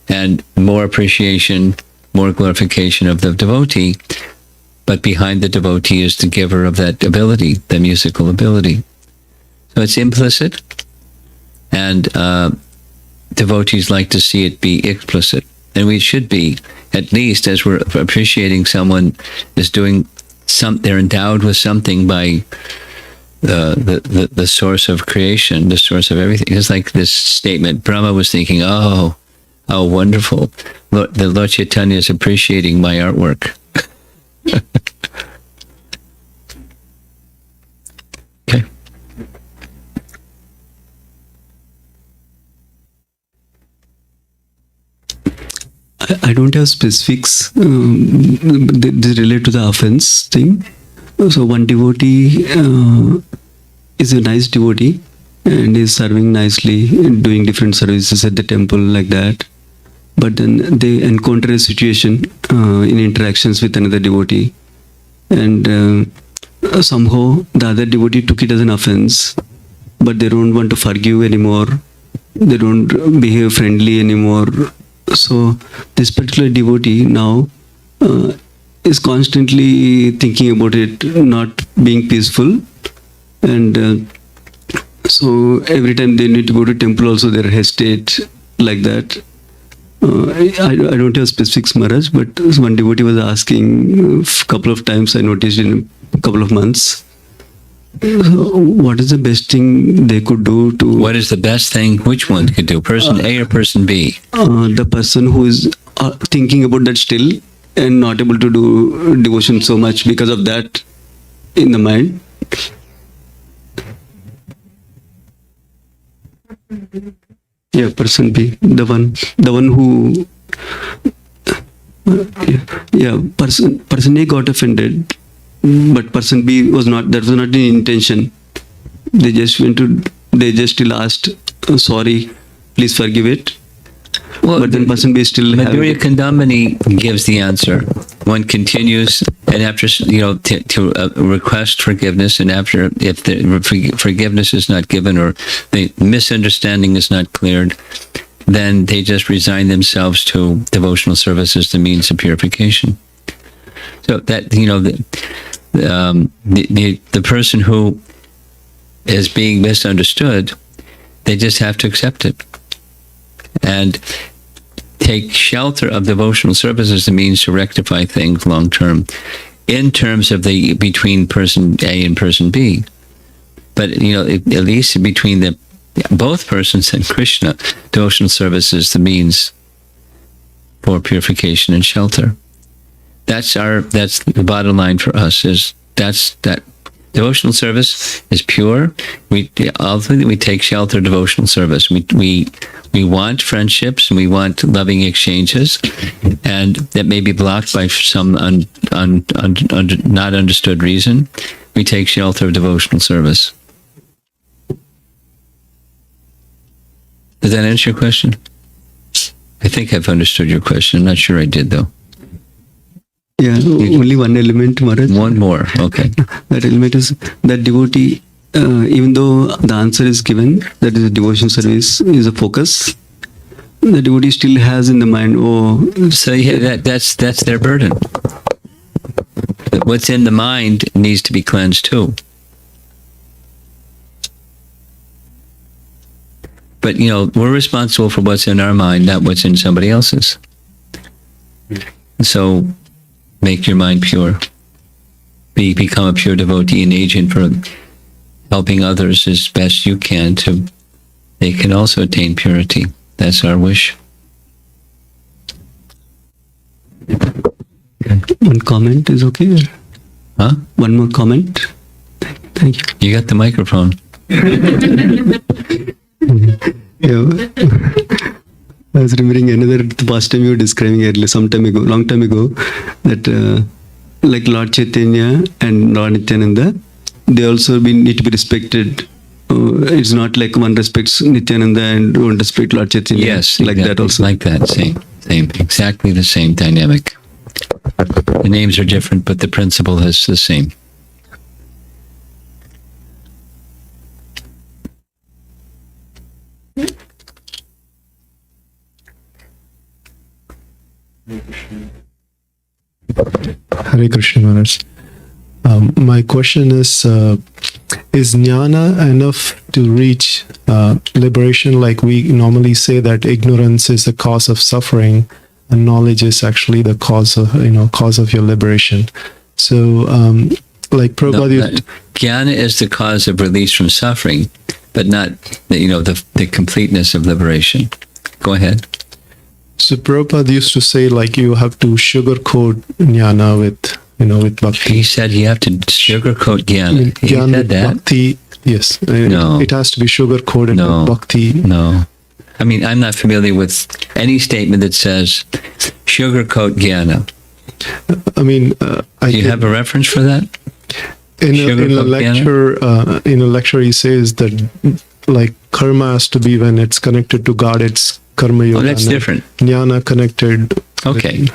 B: And more appreciation, more glorification of the devotee, but behind the devotee is the giver of that ability, the musical ability. So it's implicit, and devotees like to see it be explicit. And we should be, at least as we're appreciating someone is doing they're endowed with something by the source of creation, the source of everything. It's like this statement, Brahma was thinking, oh, wonderful. The Lord Chaitanya is appreciating my artwork. Okay.
C: I don't have specifics. They relate to the offense thing. So one devotee is a nice devotee and is serving nicely, doing different services at the temple like that. But then they encounter a situation in interactions with another devotee, and somehow the other devotee took it as an offense, but they don't want to forgive anymore. They don't behave friendly anymore. So this particular devotee now is constantly thinking about it not being peaceful, and so every time they need to go to temple also they hesitate like that. I don't have specifics, Maharaj, but one devotee was asking a couple of times, I noticed in a couple of months, what is the best thing they could do to...
B: What is the best thing? Which one could do? Person A or person B?
C: The person who is thinking about that still and not able to do devotion so much because of that in the mind. Yeah, person B, the one who, person A got offended, but person B was not. That was not the intention. They just still asked, sorry, please forgive it.
B: Well,
C: but then person B still.
B: Madhya Ch gives the answer. One continues, and after to request forgiveness, and after if the forgiveness is not given or the misunderstanding is not cleared, then they just resign themselves to devotional service as the means of purification. So that the person who is being misunderstood, they just have to accept it and take shelter of devotional service as the means to rectify things long term, in terms of the between person A and person B. But at least between both persons and Krishna, devotional service is the means for purification and shelter. That's the bottom line for us. That devotional service is pure. Ultimately we take shelter of devotional service. We want friendships and we want loving exchanges, and that may be blocked by some not understood reason. We take shelter of devotional service. Does that answer your question? I think I've understood your question. I'm not sure I did, though.
C: Yeah, only one element, Maharaj.
B: One more, okay.
C: That element is that devotee, even though the answer is given, that is a devotion service is a focus, the devotee still has in the mind,
B: So that's their burden. What's in the mind needs to be cleansed too. But, we're responsible for what's in our mind, not what's in somebody else's. So make your mind pure. Become a pure devotee, an agent for helping others as best you can to they can also attain purity. That's our wish.
C: One comment is okay?
B: Huh?
C: One more comment? Thank you.
B: You got the microphone.
C: Yeah. I was remembering another the past time you were describing earlier, long time ago, that like Lord Chaitanya and Lord Nityananda, they also need to be respected. It's not like one respects Nityananda and one respects Lord Chaitanya.
B: Yes,
C: like that also.
B: Like that, same, exactly the same dynamic. The names are different, but the principle is the same.
A: Hare Krishna Maharaj. My question is jnana enough to reach liberation? Like we normally say that ignorance is the cause of suffering and knowledge is actually the cause of your liberation. So like Prabhupada,
B: Jnana is the cause of release from suffering, but not the completeness of liberation. Go ahead.
A: So Prabhupada used to say like you have to sugarcoat jnana with bhakti.
B: He said you have to sugarcoat jnana. He said that.
A: Bhakti, yes.
B: No.
A: It has to be sugar-coated with bhakti.
B: No. I mean, I'm not familiar with any statement that says sugarcoat jnana.
A: I mean,
B: Do you have a reference for that?
A: In a lecture, he says that like karma has to be when it's connected to God, it's karma yoga.
B: Oh, that's different.
A: Jnana connected.
B: Okay.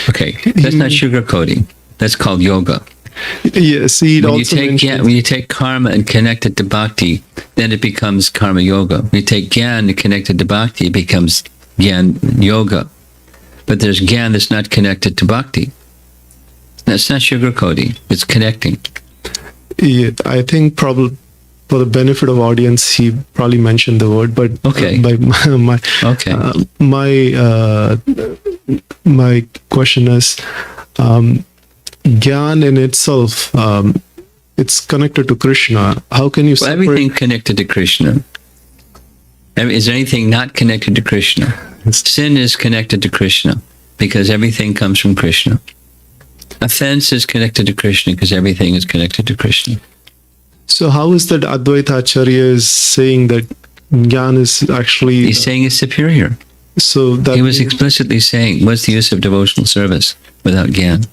B: Okay. That's not sugarcoating. That's called yoga.
A: Yes, he
B: When
A: also mentioned.
B: when you take karma and connect it to bhakti, then it becomes karma yoga. When you take gyan and connect it to bhakti, it becomes gyan yoga. But there's gyan that's not connected to bhakti. That's not sugarcoating. It's connecting.
A: Yeah, I think probably for the benefit of audience, he probably mentioned the word, but
B: Okay.
A: My question is, Gyan in itself, it's connected to Krishna. How can you separate?
B: Everything connected to Krishna. Is there anything not connected to Krishna? Sin is connected to Krishna because everything comes from Krishna. Offense is connected to Krishna because everything is connected to Krishna.
A: So how is that Advaita Acharya is saying that Gyan is actually...
B: He's saying it's superior.
A: So that
B: He was explicitly saying, what's the use of devotional service without Gyan?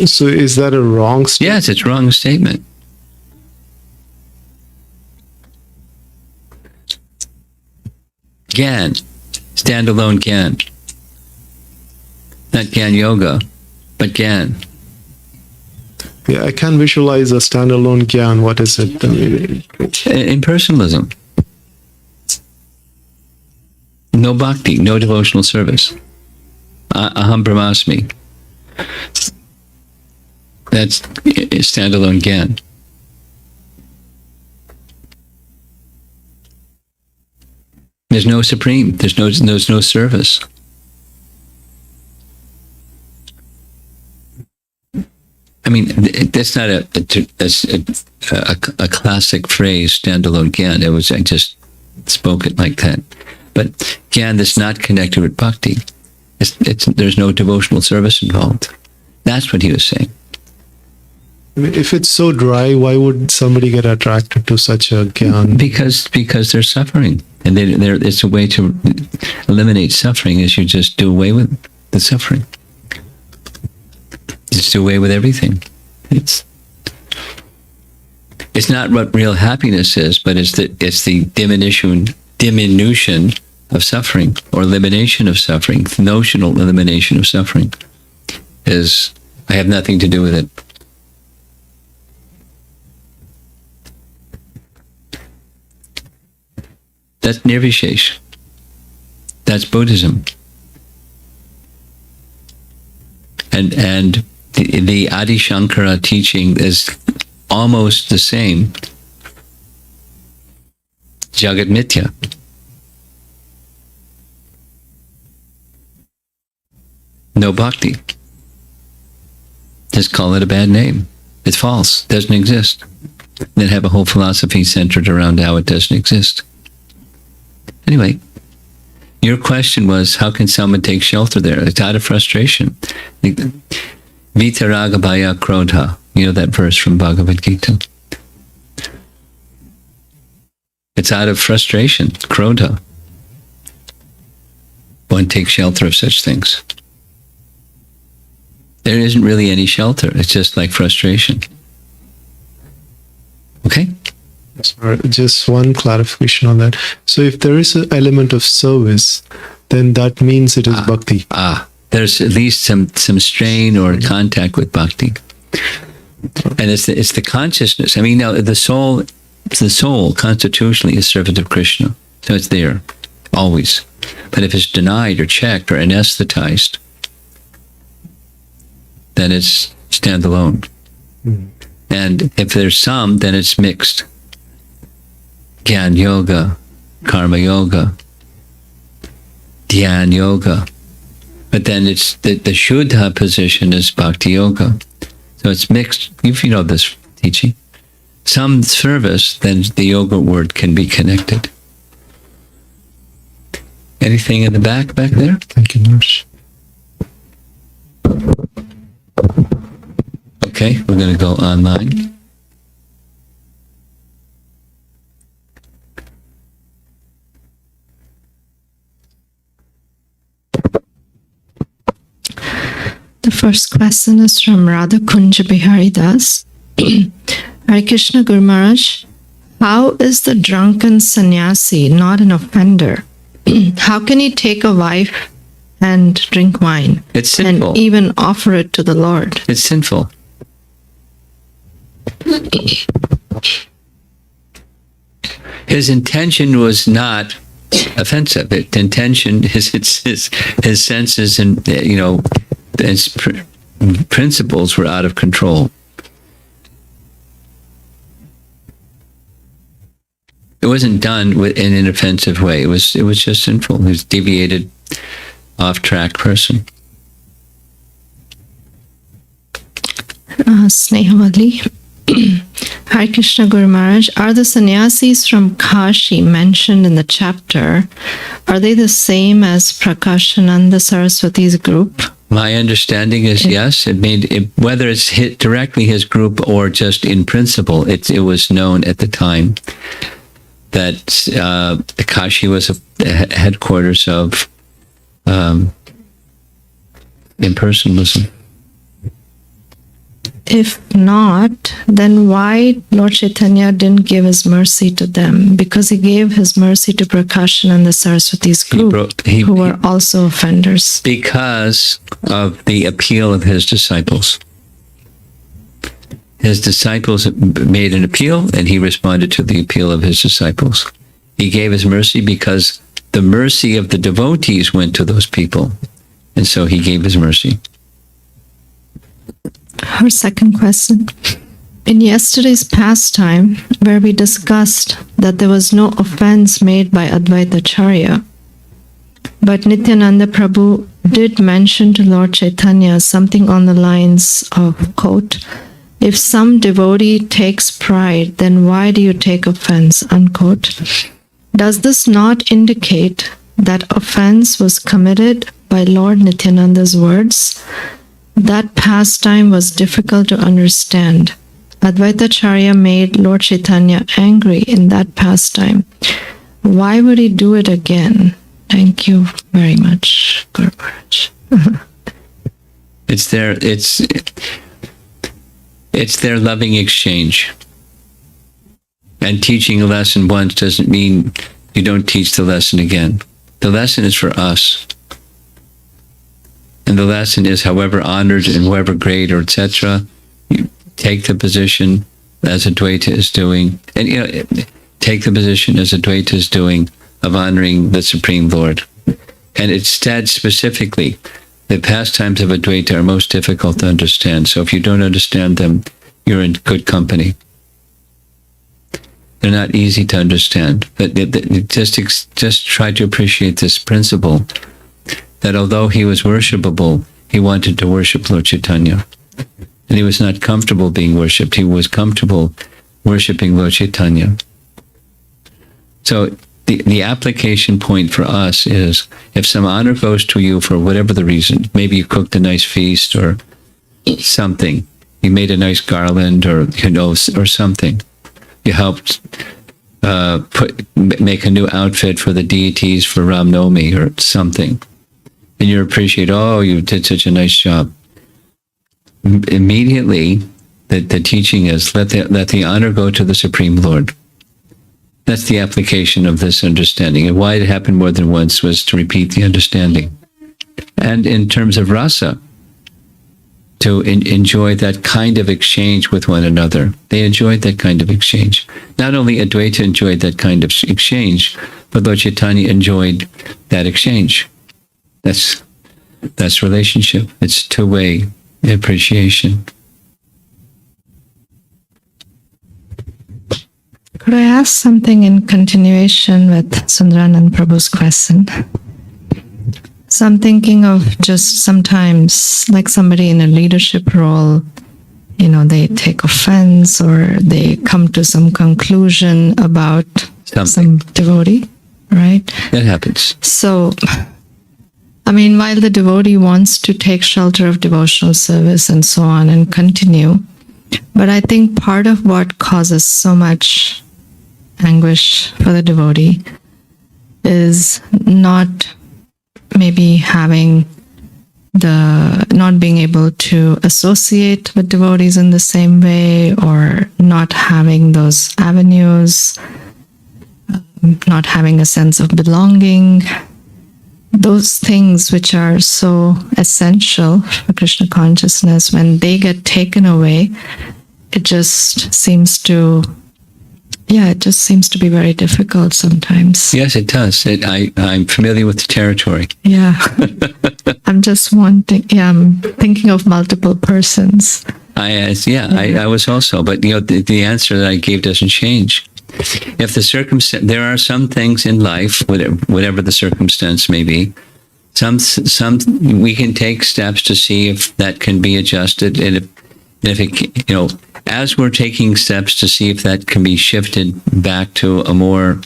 A: So is that a wrong statement?
B: Yes, it's a wrong statement. Gyan, standalone Gyan. Not Gyan Yoga, but Gyan.
A: Yeah, I can visualize a standalone Gyan. What is it?
B: Impersonalism. No bhakti, no devotional service. Aham brahmasmi. That's standalone Gyan. There's no supreme. There's no service. I mean, that's not a classic phrase, standalone Gyan. I just spoke it like that. But Gyan that's not connected with bhakti, there's no devotional service involved. That's what he was saying.
A: If it's so dry, why would somebody get attracted to such a Gyan?
B: Because they're suffering, and it's a way to eliminate suffering is you just do away with the suffering. Just do away with everything. It's not what real happiness is, but it's the diminution of suffering or elimination of suffering. Notional elimination of suffering is I have nothing to do with it. That's nirvishesh. That's Buddhism. And the Adi Shankara teaching is almost the same. Jagat Mithya. no bhakti. Just call it a bad name. It's false. Doesn't exist. Then have a whole philosophy centered around how it doesn't exist. Anyway, your question was, how can someone take shelter there? It's out of frustration. Vitaraga bhaya krodha. You know that verse from Bhagavad Gita? It's out of frustration, krodha. One takes shelter of such things. There isn't really any shelter. It's just like frustration. Okay?
A: Just one clarification on that. So if there is an element of service, then that means it is bhakti.
B: There's at least some strain or contact with bhakti. And it's the consciousness. I mean, now the soul constitutionally is servant of Krishna. So it's there, always. But if it's denied or checked or anesthetized, then it's standalone. And if there's some, then it's mixed. Gyan yoga, karma yoga, dhyan yoga. But then it's the Shuddha position is bhakti yoga. So it's mixed. If you know this teaching. Some service, then the yoga word can be connected. Anything in the back there?
A: Thank you, Nurse.
B: Okay, we're going to go online.
F: The first question is from Radha Kunja Bihari Das. Hare Krishna Guru Maharaj, how is the drunken sannyasi not an offender? How can he take a wife and drink wine?
B: It's sinful.
F: And even offer it to the Lord?
B: It's sinful. His intention was not offensive. His intention is his senses and his principles were out of control. It wasn't done in an offensive way. It was just sinful. He was deviated, off-track person.
F: Snehavali. Hare Krishna Guru Maharaj, are the sannyasis from Kashi mentioned in the chapter, are they the same as Prakashananda Saraswati's group?
B: My understanding is yes. Whether it's hit directly his group or just in principle, it was known at the time that Kashi was a headquarters of impersonalism.
F: If not, then why Lord Chaitanya didn't give his mercy to them? Because he gave his mercy to Prakashananda Saraswati's group, who were also offenders.
B: Because of the appeal of his disciples. His disciples made an appeal, and he responded to the appeal of his disciples. He gave his mercy because the mercy of the devotees went to those people. And so he gave his mercy.
F: Her second question. In yesterday's pastime, where we discussed that there was no offense made by Advaita Acharya, but Nityananda Prabhu did mention to Lord Chaitanya something on the lines of, quote, if some devotee takes pride, then why do you take offense, unquote. Does this not indicate that offense was committed by Lord Nityananda's words? That pastime was difficult to understand. Advaita Acharya made Lord Chaitanya angry in that pastime. Why would he do it again? Thank you very much, Guru Maharaj.
B: It's their loving exchange. And teaching a lesson once doesn't mean you don't teach the lesson again. The lesson is for us. And the lesson is, however honored and however great or etc., you take the position as Advaita is doing, and take the position as Advaita is doing of honoring the Supreme Lord. And it's said specifically, the pastimes of Advaita are most difficult to understand. So if you don't understand them, you're in good company. They're not easy to understand, but just try to appreciate this principle that although he was worshipable, He wanted to worship Lord Chaitanya. And he was not comfortable being worshipped. He was comfortable worshiping Lord Chaitanya. So the application point for us is, if some honor goes to you for whatever the reason, maybe you cooked a nice feast or something, you made a nice garland or something, you helped make a new outfit for the deities for Ram Navami or something, and you appreciate, oh, you did such a nice job. Immediately, the teaching is, let the honor go to the Supreme Lord. That's the application of this understanding. And why it happened more than once was to repeat the understanding. And in terms of rasa, to enjoy that kind of exchange with one another. They enjoyed that kind of exchange. Not only Advaita enjoyed that kind of exchange, but Lord Chaitanya enjoyed that exchange. That's relationship. It's two-way appreciation.
F: Could I ask something in continuation with Sundaranand Prabhu's question? So I'm thinking of just sometimes, like somebody in a leadership role, they take offense or they come to some conclusion about some devotee, right?
B: That happens.
F: So, while the devotee wants to take shelter of devotional service and so on and continue, but I think part of what causes so much anguish for the devotee is not being able to associate with devotees in the same way, or not having those avenues, not having a sense of belonging. Those things which are so essential for Krishna consciousness, when they get taken away, it just seems to be very difficult sometimes.
B: Yes, it does. I'm familiar with the territory.
F: Yeah. I'm thinking of multiple persons.
B: I was also, but the answer that I gave doesn't change. If there are some things in life, whatever the circumstance may be, some we can take steps to see if that can be adjusted, and if it, as we're taking steps to see if that can be shifted back to a more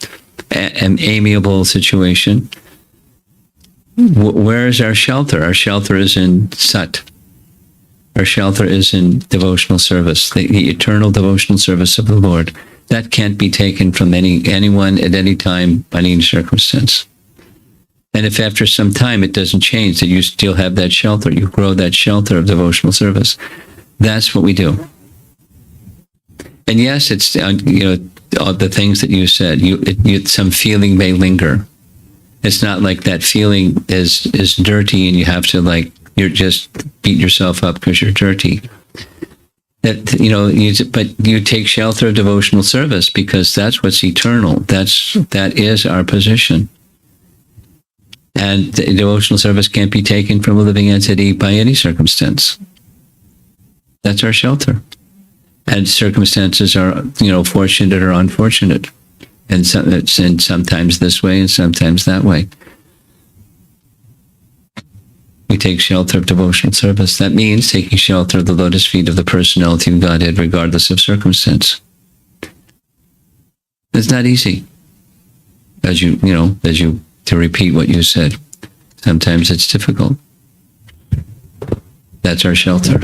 B: amiable situation. Where is our shelter? Our shelter is in Sat. Our shelter is in devotional service, the eternal devotional service of the Lord. That can't be taken from anyone at any time, by any circumstance. And if after some time it doesn't change, that you still have that shelter, you grow that shelter of devotional service. That's what we do. And yes, it's all the things that you said. Some feeling may linger. It's not like that feeling is dirty, and you have to you're just beat yourself up because you're dirty. But you take shelter of devotional service because that's what's eternal. That is our position. And the devotional service can't be taken from a living entity by any circumstance. That's our shelter. And circumstances are, fortunate or unfortunate. And sometimes this way and sometimes that way. We take shelter of devotional service. That means taking shelter of the lotus feet of the personality of Godhead, regardless of circumstance. It's not easy. To repeat what you said. Sometimes it's difficult. That's our shelter.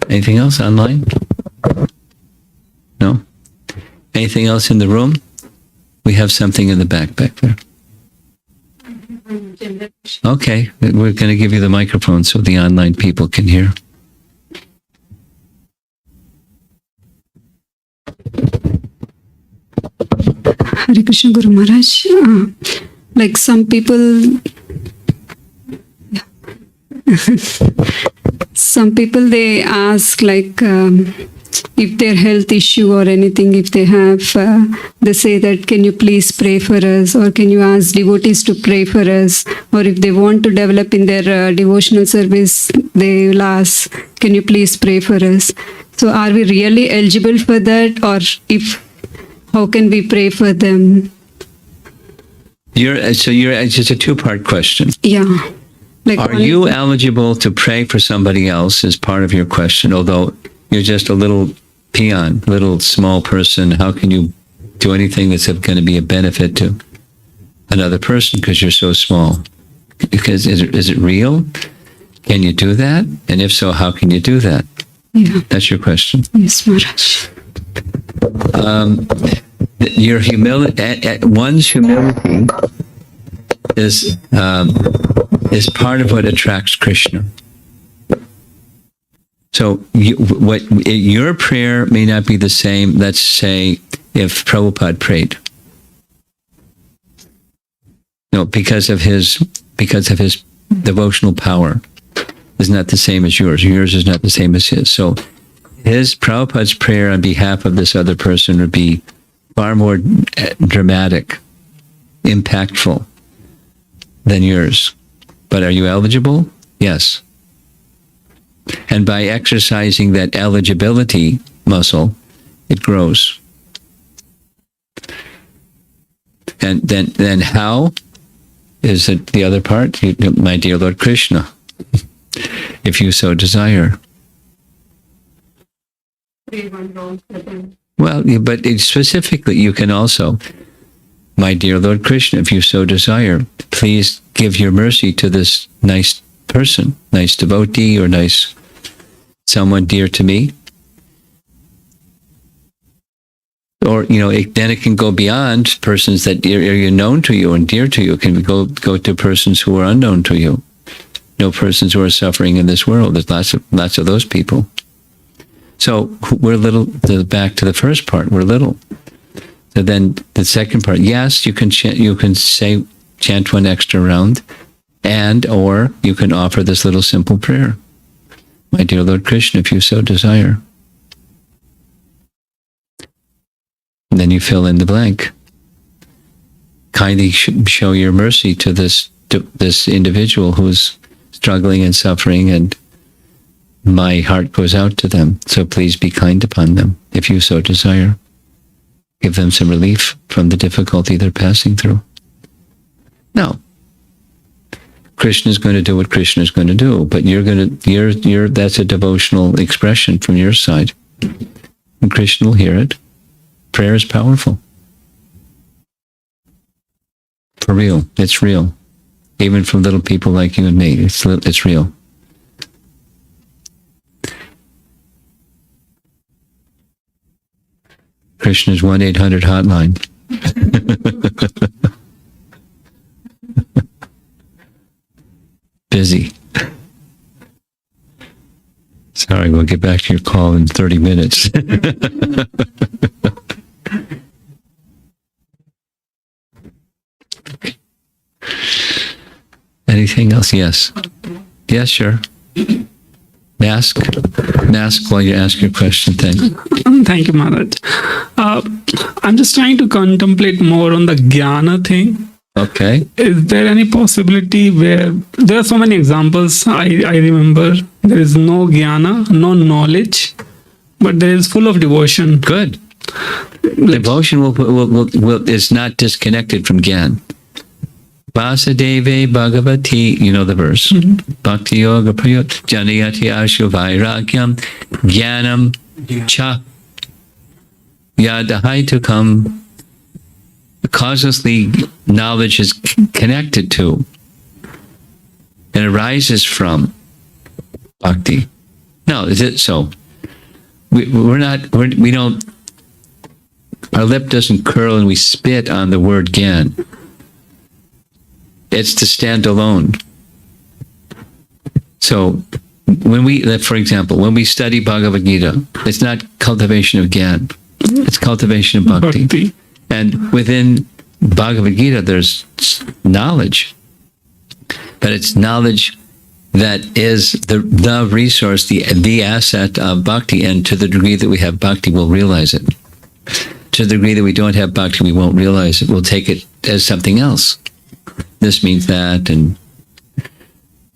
B: Anything else online? No? Anything else in the room? We have something in the back there. Okay, we're going to give you the microphone so the online people can hear.
G: Hare Krishna Guru Maharaj. Like some people, they ask if their health issue or anything, if they have, they say that, can you please pray for us, or can you ask devotees to pray for us, or if they want to develop in their devotional service, they will ask, can you please pray for us? So are we really eligible for that, or how can we pray for them?
B: It's just a two-part question.
G: Yeah. Like
B: Are
G: one
B: you
G: is-
B: eligible to pray for somebody else is part of your question, although you're just a little peon, little small person. How can you do anything that's going to be a benefit to another person because you're so small? Because is it real? Can you do that? And if so, how can you do that?
G: Yeah.
B: That's your question.
G: Yes, Maharaj.
B: Your humility, one's humility is part of what attracts Krishna. So your prayer may not be the same, let's say, if Prabhupada prayed. No, because of his devotional power is not the same as yours. Yours is not the same as his. So Prabhupada's prayer on behalf of this other person would be far more dramatic, impactful than yours. But are you eligible? Yes. And by exercising that eligibility muscle, it grows. And then how is it the other part? My dear Lord Krishna, if you so desire. Well, but specifically, you can also, my dear Lord Krishna, if you so desire, please give your mercy to this nice person, nice devotee, or nice someone dear to me. Or, then it can go beyond persons that are known to you and dear to you. It can go to persons who are unknown to you. No persons who are suffering in this world. There's lots of those people. So we're little. Back to the first part, we're little. So then the second part, yes, you can chant one extra round, or you can offer this little simple prayer. My dear Lord Krishna, if you so desire. And then you fill in the blank. Kindly show your mercy to this individual who's struggling and suffering, and my heart goes out to them. So please be kind upon them, if you so desire. Give them some relief from the difficulty they're passing through. No. Krishna is going to do what Krishna is going to do, but that's a devotional expression from your side. And Krishna will hear it. Prayer is powerful. For real. It's real. Even from little people like you and me. It's real. Krishna's 1-800 hotline. Busy. Sorry, we'll get back to your call in 30 minutes. Anything else? Yes. Yes, sure. Mask while you ask your question. Thank you.
D: Thank you, Maharaj. I'm just trying to contemplate more on the jnana thing.
B: Okay.
D: Is there any possibility where there are so many examples I remember? There is no jnana, no knowledge, but there is full of devotion.
B: Good. Devotion is not disconnected from Gyan. Vasudeve Bhagavati, you know the verse. Bhakti Yoga Prayot Janayati Ashu Vairagyam Jnanam Cha Yadahai to come. Causelessly, knowledge is connected to and arises from bhakti. No, is it so? We don't. Our lip doesn't curl and we spit on the word Gyan. It's to stand alone. So, for example, when we study Bhagavad Gita, it's not cultivation of Gyan. It's cultivation of bhakti. And within Bhagavad Gita, there's knowledge. But it's knowledge that is the resource, the asset of bhakti. And to the degree that we have bhakti, we'll realize it. To the degree that we don't have bhakti, we won't realize it. We'll take it as something else. This means that, and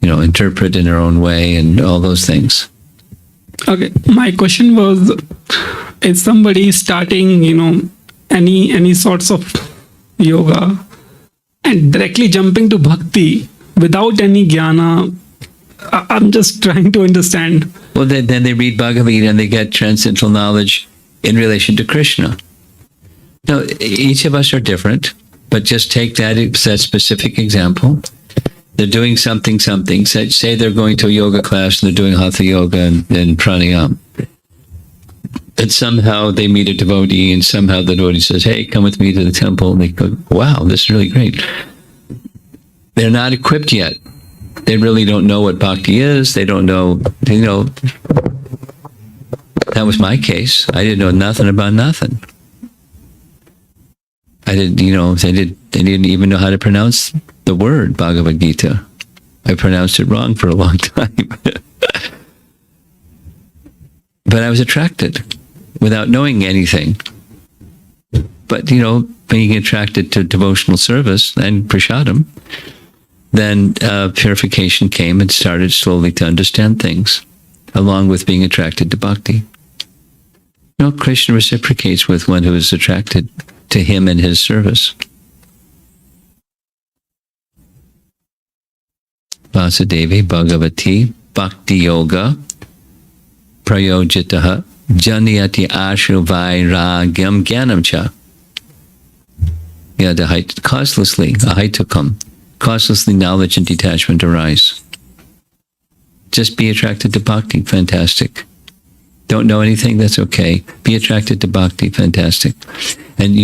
B: interpret in our own way, and all those things.
D: Okay, my question was: is somebody starting, any sorts of yoga, and directly jumping to bhakti without any jnana, I'm just trying to understand.
B: Well, then they read Bhagavad Gita and they get transcendental knowledge in relation to Krishna. Now, each of us are different, but just take that specific example. They're doing something. Say they're going to a yoga class and they're doing hatha yoga and pranayama. And somehow they meet a devotee, and somehow the devotee says, "Hey, come with me to the temple." And they go, "Wow, this is really great." They're not equipped yet. They really don't know what bhakti is. They don't know, that was my case. I didn't know nothing about nothing. I didn't, they didn't even know how to pronounce the word Bhagavad Gita. I pronounced it wrong for a long time. But I was attracted without knowing anything. But, being attracted to devotional service and prasadam, then purification came and started slowly to understand things, along with being attracted to bhakti. Krishna reciprocates with one who is attracted to him and his service. Vasudevi Bhagavati Bhakti Yoga Prayojitaha Janiyati Ashu Vairagyam Jnanam Cha. Causelessly knowledge and detachment arise. Just be attracted to bhakti, fantastic. Don't know anything, that's okay. Be attracted to bhakti, fantastic. And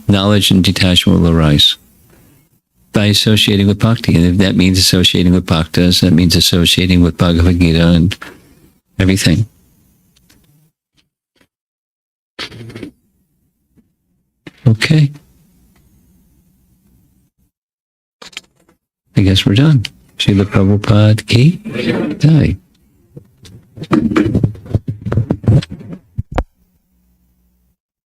B: knowledge and detachment will arise by associating with bhakti. And if that means associating with bhaktas, that means associating with Bhagavad Gita and everything. Okay. I guess we're done. Srila Prabhupada ki jai.